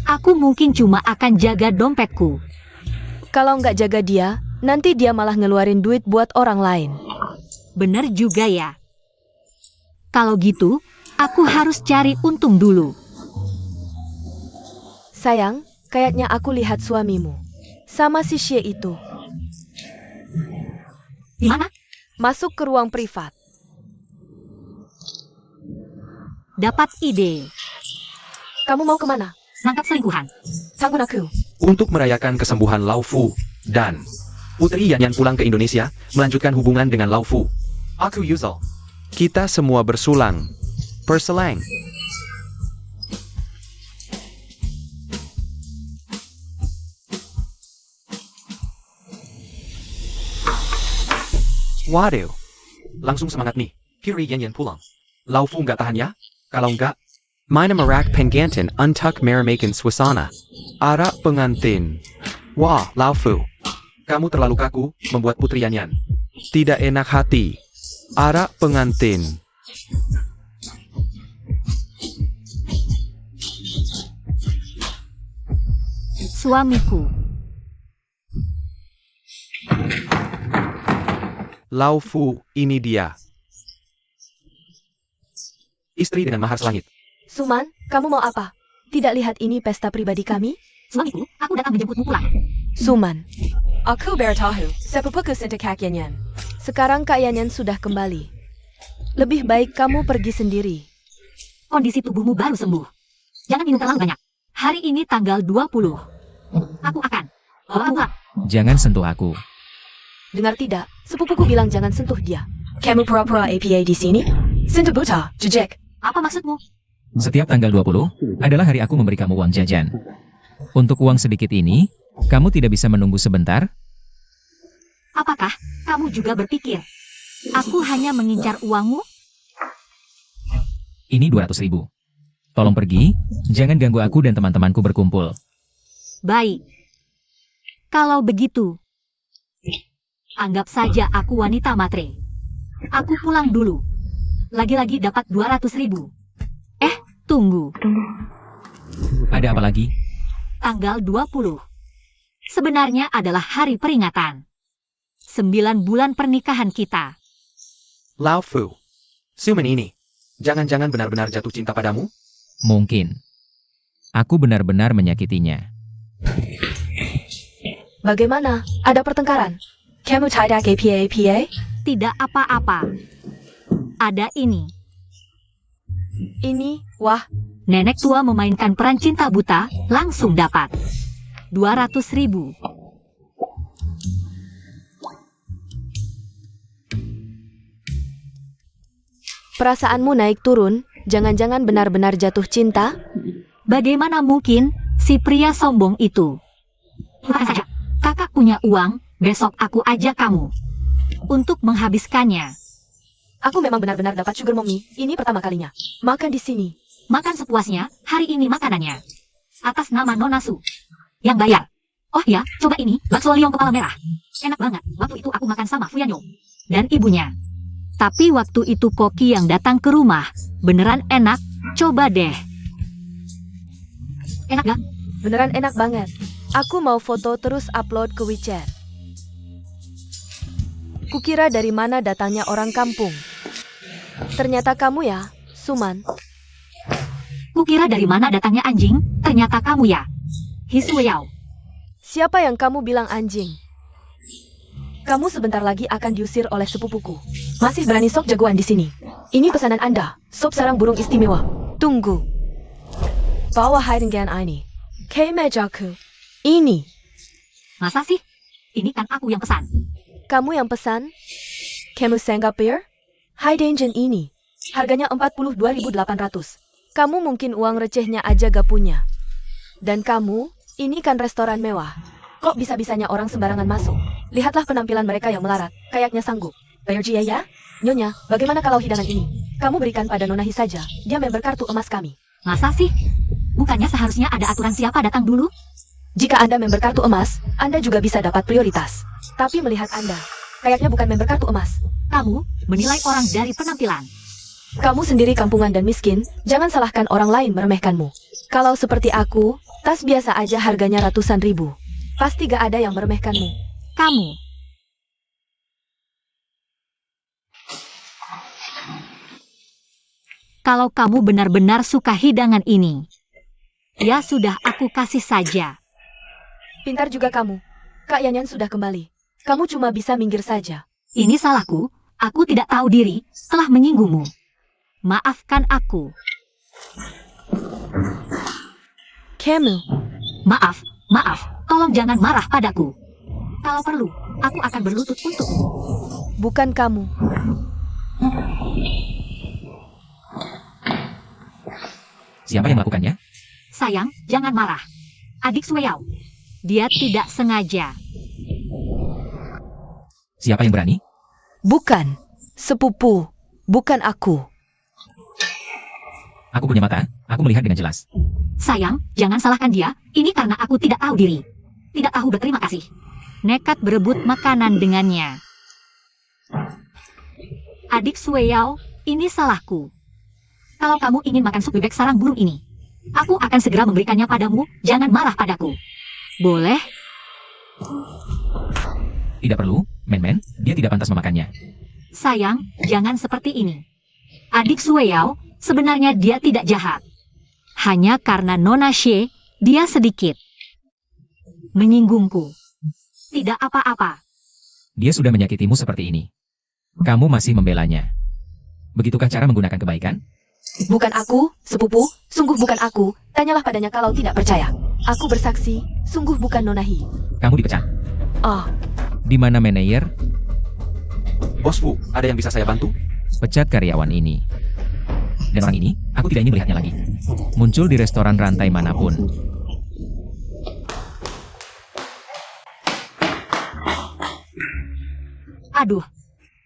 Speaker 1: Aku mungkin cuma akan jaga dompetku.
Speaker 3: Kalau nggak jaga dia, nanti dia malah ngeluarin duit buat orang lain.
Speaker 1: Bener juga ya. Kalau gitu, aku harus cari untung dulu.
Speaker 3: Sayang, kayaknya aku lihat suamimu. Sama si Xie itu.
Speaker 1: Di mana?
Speaker 3: Masuk ke ruang privat.
Speaker 1: Dapat ide.
Speaker 3: Kamu mau kemana?
Speaker 1: Nangkap selingkuhan.
Speaker 3: Tanggung aku.
Speaker 2: Untuk merayakan kesembuhan Lao Fu dan Putri Yanyan pulang ke Indonesia, melanjutkan hubungan dengan Lao Fu. Aku Yuzal. Kita semua bersulang. Perselang. Waduh. Langsung semangat nih. Putri Yanyan pulang. Lao Fu nggak tahan ya? Kalau nggak, Mina Merak Penggantin Untuk Meramakan Swasana. Ara pengantin. Wah, Lao Fu. Kamu terlalu kaku, membuat Putri Yanyan tidak enak hati. Ara pengantin.
Speaker 1: Suamiku.
Speaker 2: Lao Fu, ini dia. Istri dengan mahar selangit.
Speaker 3: Suman, kamu mau apa? Tidak lihat ini pesta pribadi kami?
Speaker 1: Suamiku, aku datang menjemputmu pulang.
Speaker 3: Suman. Aku bertahu, sepupuku Sinta Kak Yanyan. Sekarang Kak Yanyan sudah kembali. Lebih baik kamu pergi sendiri.
Speaker 1: Kondisi tubuhmu baru sembuh. Jangan minum terlalu banyak. Hari ini tanggal 20. Aku akan bawa pulang.
Speaker 4: Jangan sentuh aku.
Speaker 3: Dengar tidak? Sepupuku bilang jangan sentuh dia. Kamu pura-pura APA di sini? Sinta buta, jejek.
Speaker 1: Apa maksudmu?
Speaker 4: Setiap tanggal 20 adalah hari aku memberi kamu uang jajan. Untuk uang sedikit ini, kamu tidak bisa menunggu sebentar?
Speaker 1: Apakah kamu juga berpikir aku hanya mengincar uangmu?
Speaker 4: Ini 200.000. Tolong pergi, jangan ganggu aku dan teman-temanku berkumpul.
Speaker 1: Baik. Kalau begitu, anggap saja aku wanita matre. Aku pulang dulu. Lagi-lagi dapat 200.000. Tunggu.
Speaker 4: Ada apa lagi?
Speaker 1: Tanggal 20. Sebenarnya adalah hari peringatan 9 bulan pernikahan kita.
Speaker 2: Lao Fu. Suman ini. Jangan-jangan benar-benar jatuh cinta padamu?
Speaker 4: Mungkin. Aku benar-benar menyakitinya.
Speaker 3: Bagaimana? Ada pertengkaran? Kamu tidak APA?
Speaker 1: Tidak apa-apa. Ada ini.
Speaker 3: Ini, wah,
Speaker 1: Nenek tua memainkan peran cinta buta, langsung dapat 200.000.
Speaker 3: perasaanmu naik turun, jangan-jangan benar-benar jatuh cinta?
Speaker 1: Bagaimana mungkin si pria sombong itu? Bukan saja, kakak punya uang, besok aku ajak kamu untuk menghabiskannya.
Speaker 3: Aku memang benar-benar dapat sugar mommy, ini pertama kalinya. Makan di sini.
Speaker 1: Makan sepuasnya, hari ini makanannya atas nama Nona Su yang bayar. Oh ya, coba ini, bakso liong kepala merah. Enak banget, waktu itu aku makan sama Fuyanyo dan ibunya. Tapi waktu itu Koki yang datang ke rumah, beneran enak, coba deh. Enak gak?
Speaker 3: Beneran enak banget. Aku mau foto terus upload ke WeChat. Kukira dari mana datangnya orang kampung. Ternyata kamu ya, Suman.
Speaker 1: Kukira dari mana datangnya anjing, ternyata kamu ya. Hisuyao.
Speaker 3: Siapa yang kamu bilang anjing? Kamu sebentar lagi akan diusir oleh sepupuku. Masih berani sok jagoan di sini. Ini pesanan Anda, sop sarang burung istimewa. Tunggu. Bawa hidangan ini. Ke mejaku. Ini.
Speaker 1: Masa sih? Ini kan aku yang pesan.
Speaker 3: Kamu yang pesan? Kamu Singapura? Hidangan ini. Harganya 42.800. Kamu mungkin uang recehnya aja gak punya. Dan kamu, ini kan restoran mewah. Kok bisa-bisanya orang sembarangan masuk? Lihatlah penampilan mereka yang melarat, kayaknya sanggup. Bayar Jia ya? Nyonya, bagaimana kalau hidangan ini? Kamu berikan pada Nonahi saja, dia member kartu emas kami.
Speaker 1: Masa sih? Bukannya seharusnya ada aturan siapa datang dulu?
Speaker 3: Jika Anda member kartu emas, Anda juga bisa dapat prioritas. Tapi melihat Anda, kayaknya bukan member kartu emas.
Speaker 1: Kamu menilai orang dari penampilan.
Speaker 3: Kamu sendiri kampungan dan miskin, jangan salahkan orang lain meremehkanmu. Kalau seperti aku, tas biasa aja harganya ratusan ribu. Pasti gak ada yang meremehkanmu.
Speaker 1: Kamu. Kalau kamu benar-benar suka hidangan ini, ya sudah aku kasih saja.
Speaker 3: Pintar juga kamu. Kak Yanyan sudah kembali. Kamu cuma bisa minggir saja.
Speaker 1: Ini salahku, aku tidak tahu diri, telah menyinggungmu. Maafkan aku.
Speaker 3: Kamu.
Speaker 1: Maaf, tolong jangan marah padaku. Kalau perlu, aku akan berlutut untukmu.
Speaker 3: Bukan kamu.
Speaker 4: Siapa yang melakukannya?
Speaker 1: Sayang, jangan marah. Adik Suyao. Dia tidak sengaja.
Speaker 4: Siapa yang berani?
Speaker 3: Bukan. Sepupu. Bukan aku.
Speaker 4: Aku punya mata, aku melihat dengan jelas.
Speaker 1: Sayang, jangan salahkan dia. Ini karena aku tidak tahu diri. Tidak tahu berterima kasih. Nekat berebut makanan dengannya. Adik Suyao, ini salahku. Kalau kamu ingin makan sup bebek sarang burung ini, aku akan segera memberikannya padamu. Jangan marah padaku. Boleh?
Speaker 4: Tidak perlu, Men, dia tidak pantas memakannya.
Speaker 1: Sayang, jangan seperti ini. Adik Suyao, sebenarnya dia tidak jahat. Hanya karena Nona Xie, dia sedikit menyinggungku. Tidak apa-apa.
Speaker 4: Dia sudah menyakitimu seperti ini. Kamu masih membelanya. Begitukah cara menggunakan kebaikan?
Speaker 3: Bukan aku, sepupu, sungguh bukan aku. Tanyalah padanya kalau tidak percaya. Aku bersaksi, sungguh bukan Nonahi.
Speaker 4: Kamu dipecat.
Speaker 3: Oh,
Speaker 4: Di mana manajer?
Speaker 2: Bos Fu, ada yang bisa saya bantu?
Speaker 4: Pecat karyawan ini. Dan orang ini, aku tidak ingin melihatnya lagi. Muncul di restoran rantai manapun.
Speaker 1: Aduh.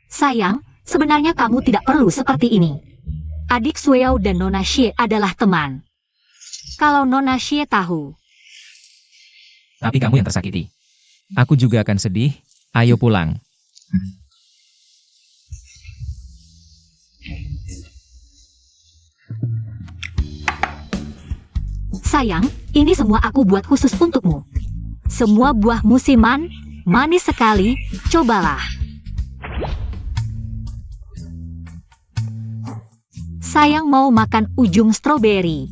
Speaker 1: Sayang, sebenarnya kamu tidak perlu seperti ini. Adik Suyao dan Nona Xie adalah teman. Kalau Nona Xie tahu,
Speaker 4: Tapi kamu yang tersakiti. Aku juga akan sedih. Ayo pulang.
Speaker 1: sayang, ini semua aku buat khusus untukmu. Semua buah musiman, manis sekali, cobalah. Sayang mau makan ujung stroberi.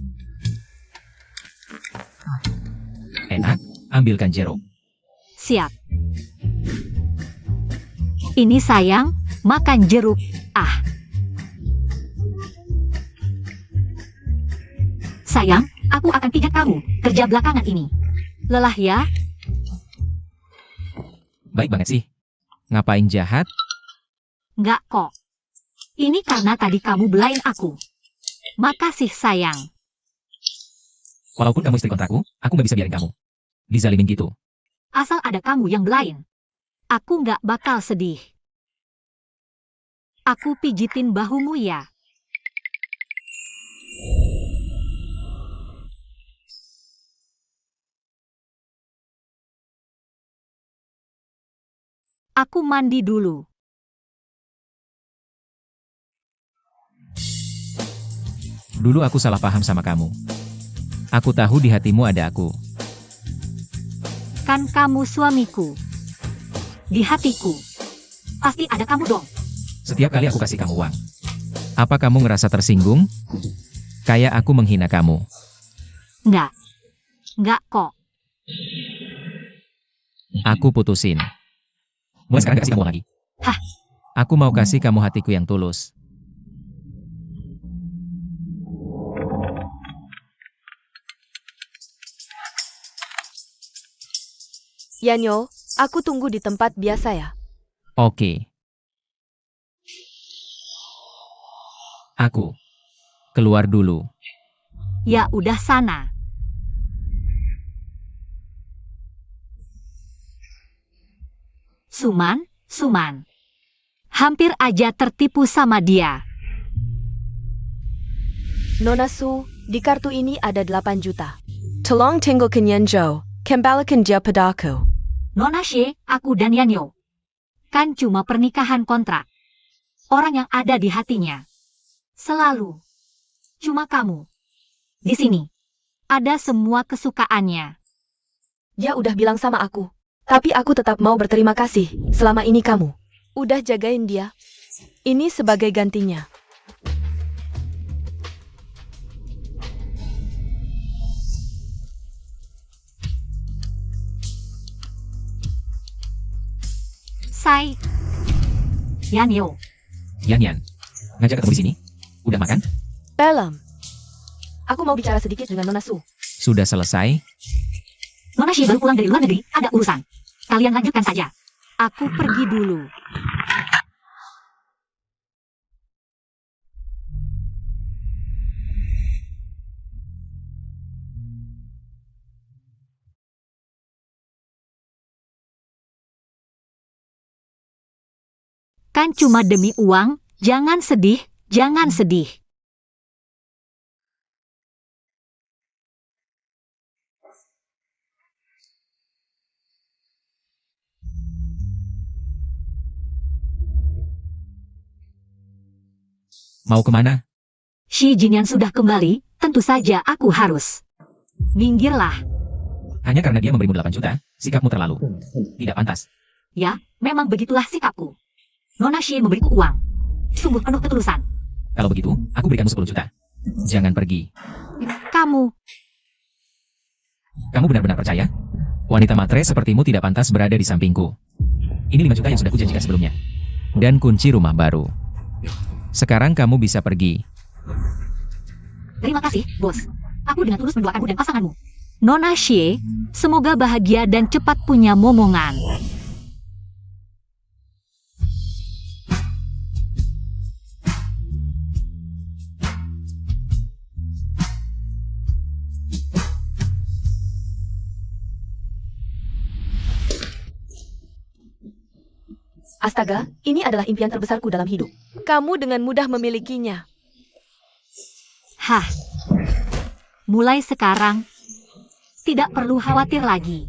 Speaker 4: Enak, ambilkan jeruk.
Speaker 1: Siap. Ini sayang, makan jeruk. Ah. Sayang, aku akan pijat kamu, kerja belakangan ini. Lelah ya?
Speaker 4: Baik banget sih. Ngapain jahat?
Speaker 1: Nggak kok. Ini karena tadi kamu belain aku. Makasih sayang.
Speaker 4: Walaupun kamu istri kontrakku, aku nggak bisa biarin kamu dizalimin gitu.
Speaker 1: Asal ada kamu yang belain. Aku nggak bakal sedih. Aku pijitin bahumu ya. Aku mandi dulu.
Speaker 4: Dulu aku salah paham sama kamu. Aku tahu di hatimu ada aku.
Speaker 1: Kan kamu suamiku. Di hatiku. Pasti ada kamu dong.
Speaker 4: Setiap kali aku kasih kamu uang. Apa kamu ngerasa tersinggung? Kayak aku menghina kamu.
Speaker 1: Enggak. Enggak kok.
Speaker 4: Aku putusin. Mulai sekarang gak kasih kamu uang lagi.
Speaker 1: Hah?
Speaker 4: Aku mau kasih kamu hatiku yang tulus.
Speaker 3: Yanyo, aku tunggu di tempat biasa ya.
Speaker 4: Oke. Aku keluar dulu.
Speaker 1: Ya udah sana. Suman. Hampir aja tertipu sama dia.
Speaker 3: Nona Su, di kartu ini ada 8 juta. Tolong tinggalkan Yanjo, kembalikan dia padaku.
Speaker 1: Nona She, aku dan Yanyo. Kan cuma pernikahan kontrak. Orang yang ada di hatinya. Selalu. Cuma kamu. Di sini. Ada semua kesukaannya.
Speaker 3: Dia udah bilang sama aku. Tapi aku tetap mau berterima kasih. Selama ini kamu udah jagain dia. Ini sebagai gantinya.
Speaker 1: Sai. Yanyo.
Speaker 4: Yan, ngajak ketemu di sini? Udah makan?
Speaker 3: Belum. Aku mau bicara sedikit dengan Nona Su.
Speaker 4: Sudah selesai?
Speaker 1: Nona Shi baru pulang dari luar negeri, ada urusan. Kalian lanjutkan saja. Aku pergi dulu. Kan cuma demi uang, jangan sedih, jangan sedih.
Speaker 4: Mau kemana?
Speaker 1: Shi Jinyan sudah kembali, tentu saja aku harus. Minggirlah.
Speaker 4: Hanya karena dia memberimu 8 juta, sikapmu terlalu tidak pantas.
Speaker 1: Ya, memang begitulah sikapku. Nona Shi memberiku uang. Sungguh penuh ketulusan.
Speaker 4: Kalau begitu, aku berikanmu 10 juta. Jangan pergi.
Speaker 1: Kamu,
Speaker 4: Kamu benar-benar percaya? Wanita matre sepertimu tidak pantas berada di sampingku. Ini 5 juta yang sudah kujanjikan sebelumnya. Dan kunci rumah baru. Sekarang kamu bisa pergi.
Speaker 1: terima kasih, bos. Aku dengan tulus mendoakanmu dan pasanganmu. Nona Shi, semoga bahagia dan cepat punya momongan.
Speaker 3: Astaga, ini adalah impian terbesarku dalam hidup. Kamu dengan mudah memilikinya.
Speaker 1: Hah. Mulai sekarang, tidak perlu khawatir lagi.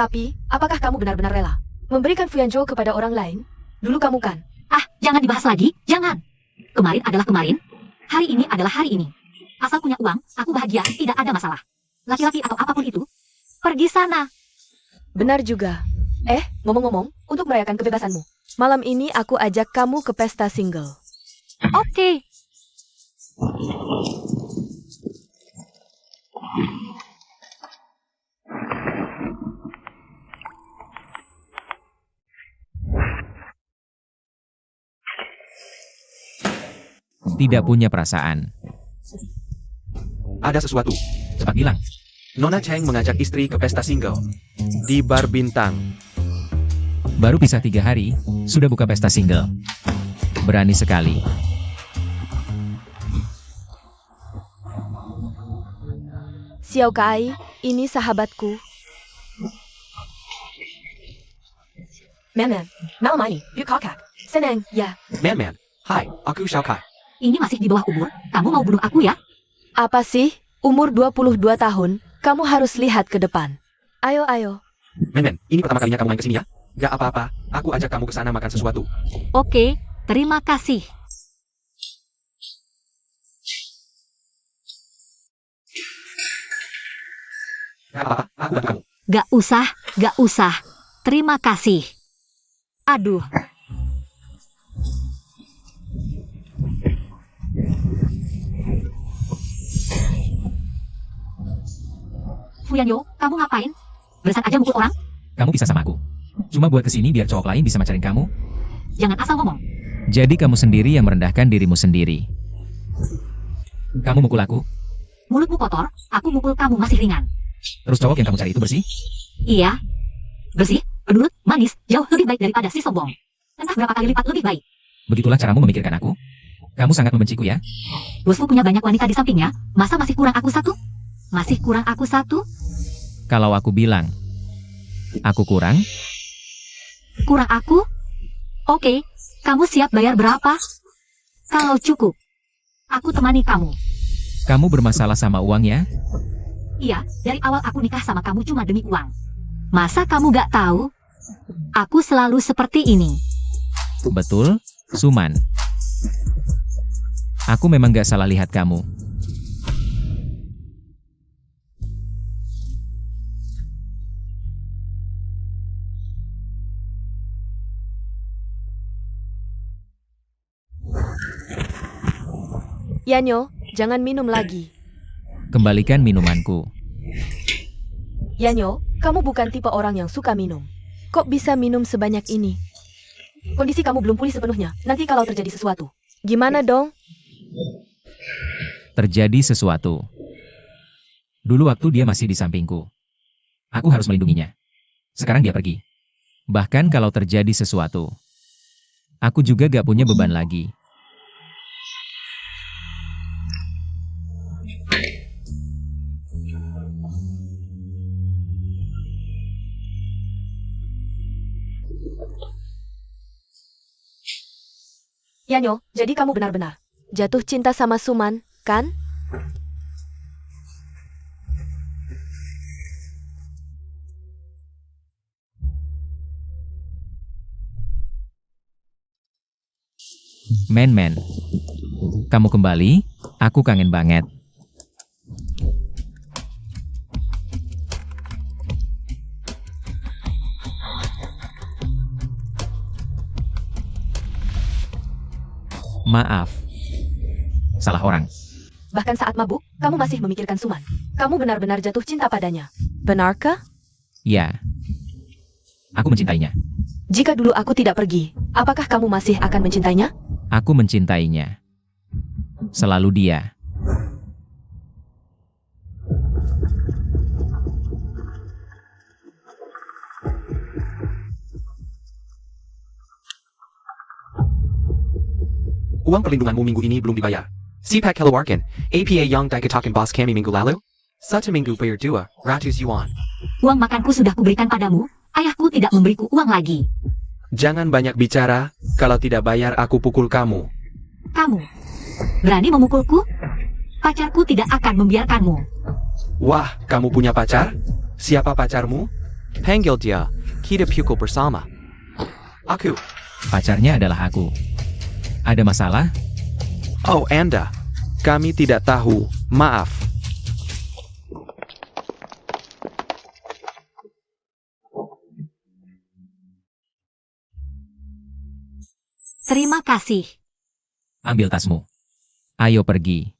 Speaker 3: Tapi, apakah kamu benar-benar rela memberikan Fuyanzhou kepada orang lain? Dulu kamu kan.
Speaker 1: Ah, jangan dibahas lagi, jangan. Kemarin adalah kemarin, hari ini adalah hari ini. Asal punya uang, aku bahagia, tidak ada masalah. Laki-laki atau apapun itu, pergi sana.
Speaker 3: Benar juga. Ngomong-ngomong, untuk merayakan kebebasanmu, malam ini aku ajak kamu ke pesta single.
Speaker 1: Oke.
Speaker 4: Tidak punya perasaan.
Speaker 2: Ada sesuatu.
Speaker 4: Cepat bilang.
Speaker 2: Nona Cheng mengajak istri ke pesta single. Di bar bintang.
Speaker 4: Baru pisah 3 hari, sudah buka pesta single. Berani sekali.
Speaker 3: Xiao Kai, ini sahabatku. Man, malam ini, yuk kakak. Senang, ya.
Speaker 2: Man, hai, aku Xiao Kai.
Speaker 1: Ini masih di bawah umur, kamu mau bunuh aku ya?
Speaker 3: Apa sih? Umur 22 tahun, kamu harus lihat ke depan. Ayo.
Speaker 2: Man, ini pertama kalinya kamu main kesini ya? Gak apa-apa, aku ajak kamu ke sana makan sesuatu.
Speaker 1: Oke, terima kasih.
Speaker 2: Gak apa-apa, aku bantu kamu.
Speaker 1: Gak usah, Gak usah. Terima kasih. Aduh. Fuyanyo, kamu ngapain? Beresan aja mukul orang?
Speaker 4: Kamu bisa sama aku. Cuma buat kesini biar cowok lain bisa macarin kamu.
Speaker 1: Jangan asal ngomong.
Speaker 4: Jadi kamu sendiri yang merendahkan dirimu sendiri. Kamu mukul aku,
Speaker 1: Mulutmu kotor, aku mukul kamu masih ringan.
Speaker 4: terus cowok yang kamu cari itu bersih?
Speaker 1: Iya. Bersih, penurut, manis, jauh lebih baik daripada si sombong. Entah berapa kali lipat lebih baik.
Speaker 4: Begitulah caramu memikirkan aku? Kamu sangat membenciku ya?
Speaker 1: Bosku punya banyak wanita di sampingnya, masa masih kurang aku satu? Masih kurang aku satu?
Speaker 4: Kalau aku bilang, aku kurang,
Speaker 1: Kurang aku? Oke, kamu siap bayar berapa? Kalau cukup, aku temani kamu.
Speaker 4: kamu bermasalah sama uang ya?
Speaker 1: Iya, dari awal aku nikah sama kamu cuma demi uang. Masa kamu gak tahu? Aku selalu seperti ini.
Speaker 4: Betul, Suman. Aku memang gak salah lihat kamu.
Speaker 3: Yanyo, jangan minum lagi.
Speaker 4: Kembalikan minumanku.
Speaker 3: Yanyo, kamu bukan tipe orang yang suka minum. Kok bisa minum sebanyak ini? Kondisi kamu belum pulih sepenuhnya. Nanti kalau terjadi sesuatu, gimana dong?
Speaker 4: Terjadi sesuatu. Dulu waktu dia masih di sampingku, aku harus melindunginya. Sekarang dia pergi. Bahkan kalau terjadi sesuatu, aku juga gak punya beban lagi.
Speaker 3: Yanyo, jadi kamu benar-benar jatuh cinta sama Suman, kan?
Speaker 4: Men, kamu kembali, aku kangen banget. Maaf. Salah orang.
Speaker 3: Bahkan saat mabuk, kamu masih memikirkan Suman. Kamu benar-benar jatuh cinta padanya. Benarkah?
Speaker 4: Ya. Aku mencintainya.
Speaker 3: Jika dulu aku tidak pergi, apakah kamu masih akan mencintainya?
Speaker 4: Aku mencintainya. Selalu dia.
Speaker 2: Uang perlindunganmu minggu ini belum dibayar. CPAC keluarkan, APA yang dikatakan bos kami minggu lalu. Satu minggu bayar 200 yuan.
Speaker 1: Uang makanku sudah kuberikan padamu, ayahku tidak memberiku uang lagi.
Speaker 2: Jangan banyak bicara, kalau tidak bayar aku pukul kamu.
Speaker 1: Kamu berani memukulku? Pacarku tidak akan membiarkanmu.
Speaker 2: Wah, kamu punya pacar? Siapa pacarmu? Panggil dia, kita pukul bersama. Aku.
Speaker 4: Pacarnya adalah aku. Ada masalah?
Speaker 2: Oh, Anda. Kami tidak tahu, maaf.
Speaker 1: Terima kasih.
Speaker 4: Ambil tasmu. Ayo pergi.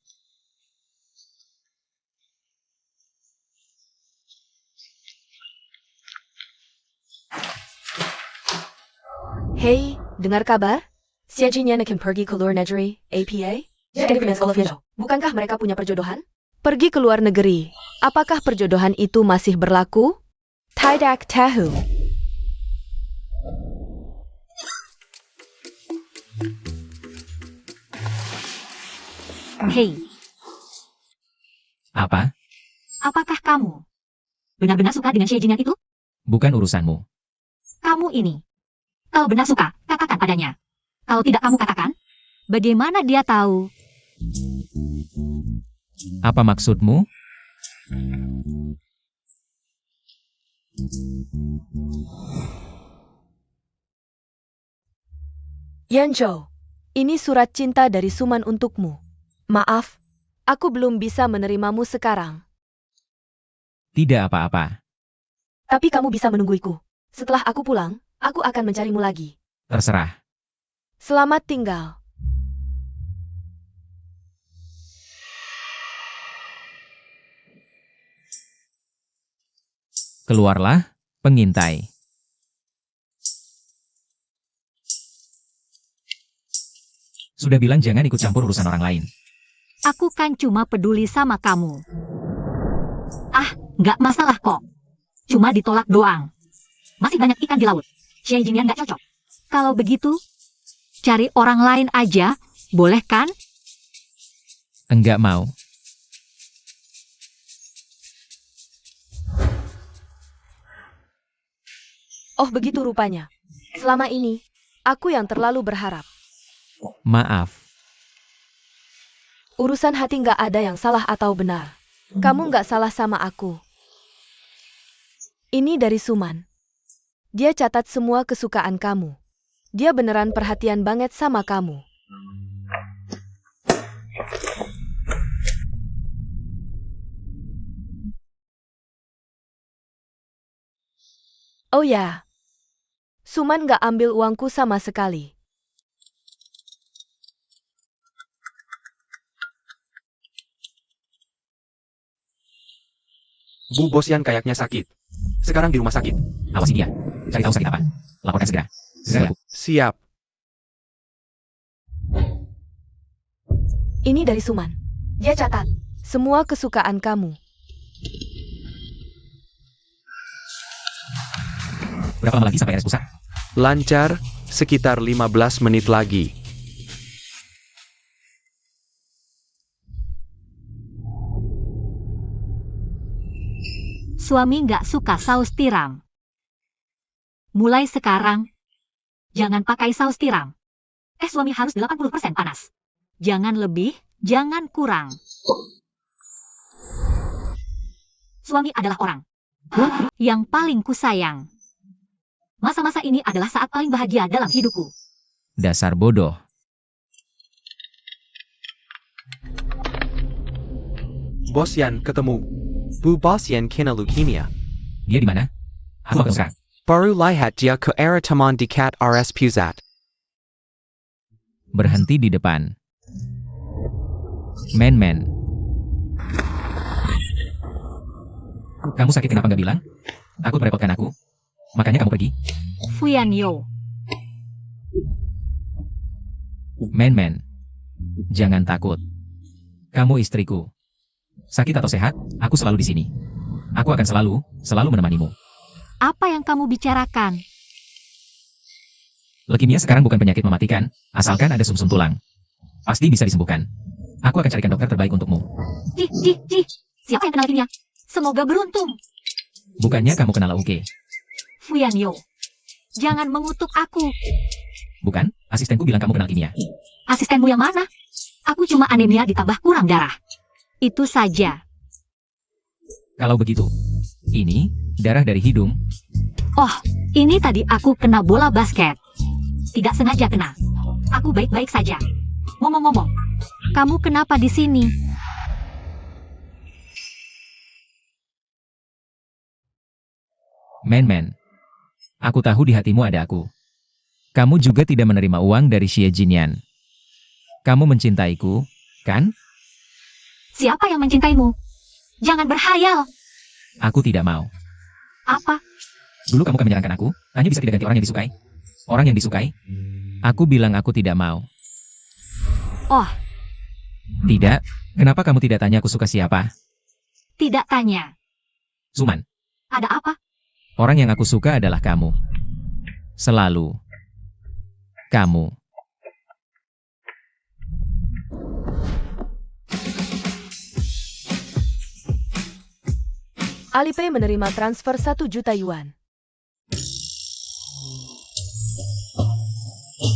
Speaker 3: Hei, dengar kabar? Siajinya nak pergi ke luar negeri, APA? Jadi sekolah video. Bukankah mereka punya perjodohan? Pergi ke luar negeri. Apakah perjodohan itu masih berlaku? Tidak tahu.
Speaker 1: Hei,
Speaker 4: Apa?
Speaker 1: apakah kamu benar-benar suka dengan Shejin yang itu?
Speaker 4: Bukan urusanmu.
Speaker 1: Kamu ini. Kalau benar suka, katakan padanya. Kalau tidak kamu katakan, bagaimana dia tahu?
Speaker 4: Apa maksudmu?
Speaker 3: Yanzhou, ini surat cinta dari Suman untukmu. Maaf, aku belum bisa menerimamu sekarang.
Speaker 4: Tidak apa-apa.
Speaker 3: Tapi kamu bisa menungguiku. Setelah aku pulang, aku akan mencarimu lagi.
Speaker 4: Terserah.
Speaker 3: Selamat tinggal.
Speaker 4: Keluarlah, pengintai. Sudah bilang jangan ikut campur urusan orang lain.
Speaker 1: Aku kan cuma peduli sama kamu. Ah, nggak masalah kok. Cuma ditolak doang. Masih banyak ikan di laut. Xie Jinian nggak cocok. Kalau begitu, cari orang lain aja, boleh kan?
Speaker 4: Enggak mau.
Speaker 3: Oh begitu rupanya. Selama ini, aku yang terlalu berharap.
Speaker 4: Maaf.
Speaker 3: Urusan hati nggak ada yang salah atau benar. Kamu nggak salah sama aku. Ini dari Suman. Dia catat semua kesukaan kamu. Dia beneran perhatian banget sama kamu. Oh ya. Suman nggak ambil uangku sama sekali.
Speaker 2: Bu Bosyan kayaknya sakit. Sekarang di rumah sakit.
Speaker 4: Awasi dia. Cari tahu sakit apa. Laporkan segera. Segera.
Speaker 2: Siap.
Speaker 3: Ini dari Suman. Dia catat semua kesukaan kamu.
Speaker 4: Berapa lama lagi sampai RS pusat?
Speaker 2: Lancar, sekitar 15 menit lagi.
Speaker 1: Suami nggak suka saus tiram. Mulai sekarang, jangan pakai saus tiram. Suami harus 80% panas. Jangan lebih, jangan kurang. Suami adalah orang yang paling kusayang. Masa-masa ini adalah saat paling bahagia dalam hidupku.
Speaker 4: Dasar bodoh.
Speaker 2: Bosyan ketemu. Bu Bosyan kena leukemia.
Speaker 4: Dia di mana? Aku akan sekarang.
Speaker 2: Baru lihat dia ke arah taman dekat RS Pusat.
Speaker 4: Berhenti di depan. Men. Kamu sakit kenapa nggak bilang? Takut merepotkan aku. Makanya kamu pergi.
Speaker 1: Fuyanyo.
Speaker 4: Men. Jangan takut. Kamu istriku. Sakit atau sehat, aku selalu di sini. Aku akan selalu menemanimu.
Speaker 1: Apa yang kamu bicarakan?
Speaker 4: Leukemia sekarang bukan penyakit mematikan, asalkan ada sumsum tulang. Pasti bisa disembuhkan. Aku akan carikan dokter terbaik untukmu.
Speaker 1: Jih. Siapa yang kenal kimia? Semoga beruntung.
Speaker 4: Bukannya kamu kenal Uke?
Speaker 1: Fuyanyo. Jangan mengutuk aku.
Speaker 4: Bukan, asistenku bilang kamu kenal kimia.
Speaker 1: Asistenmu yang mana? Aku cuma anemia ditambah kurang darah. Itu saja.
Speaker 4: Kalau begitu, ini darah dari hidung.
Speaker 1: Oh, ini tadi aku kena bola basket. Tidak sengaja kena. Aku baik-baik saja. Ngomong-ngomong, kamu kenapa di sini?
Speaker 4: Men. Aku tahu di hatimu ada aku. Kamu juga tidak menerima uang dari Xie Jinian. Kamu mencintaiku, kan?
Speaker 1: Siapa yang mencintaimu? Jangan berhayal.
Speaker 4: Aku tidak mau.
Speaker 1: Apa?
Speaker 4: Dulu kamu kan menyarankan aku, hanya bisa tidak ganti orang yang disukai. Orang yang disukai? Aku bilang aku tidak mau.
Speaker 1: Oh,
Speaker 4: Tidak, kenapa kamu tidak tanya aku suka siapa?
Speaker 1: tidak tanya.
Speaker 4: Suman,
Speaker 1: Ada apa?
Speaker 4: orang yang aku suka adalah kamu. Selalu. Kamu.
Speaker 3: Alipay menerima transfer 1 juta yuan.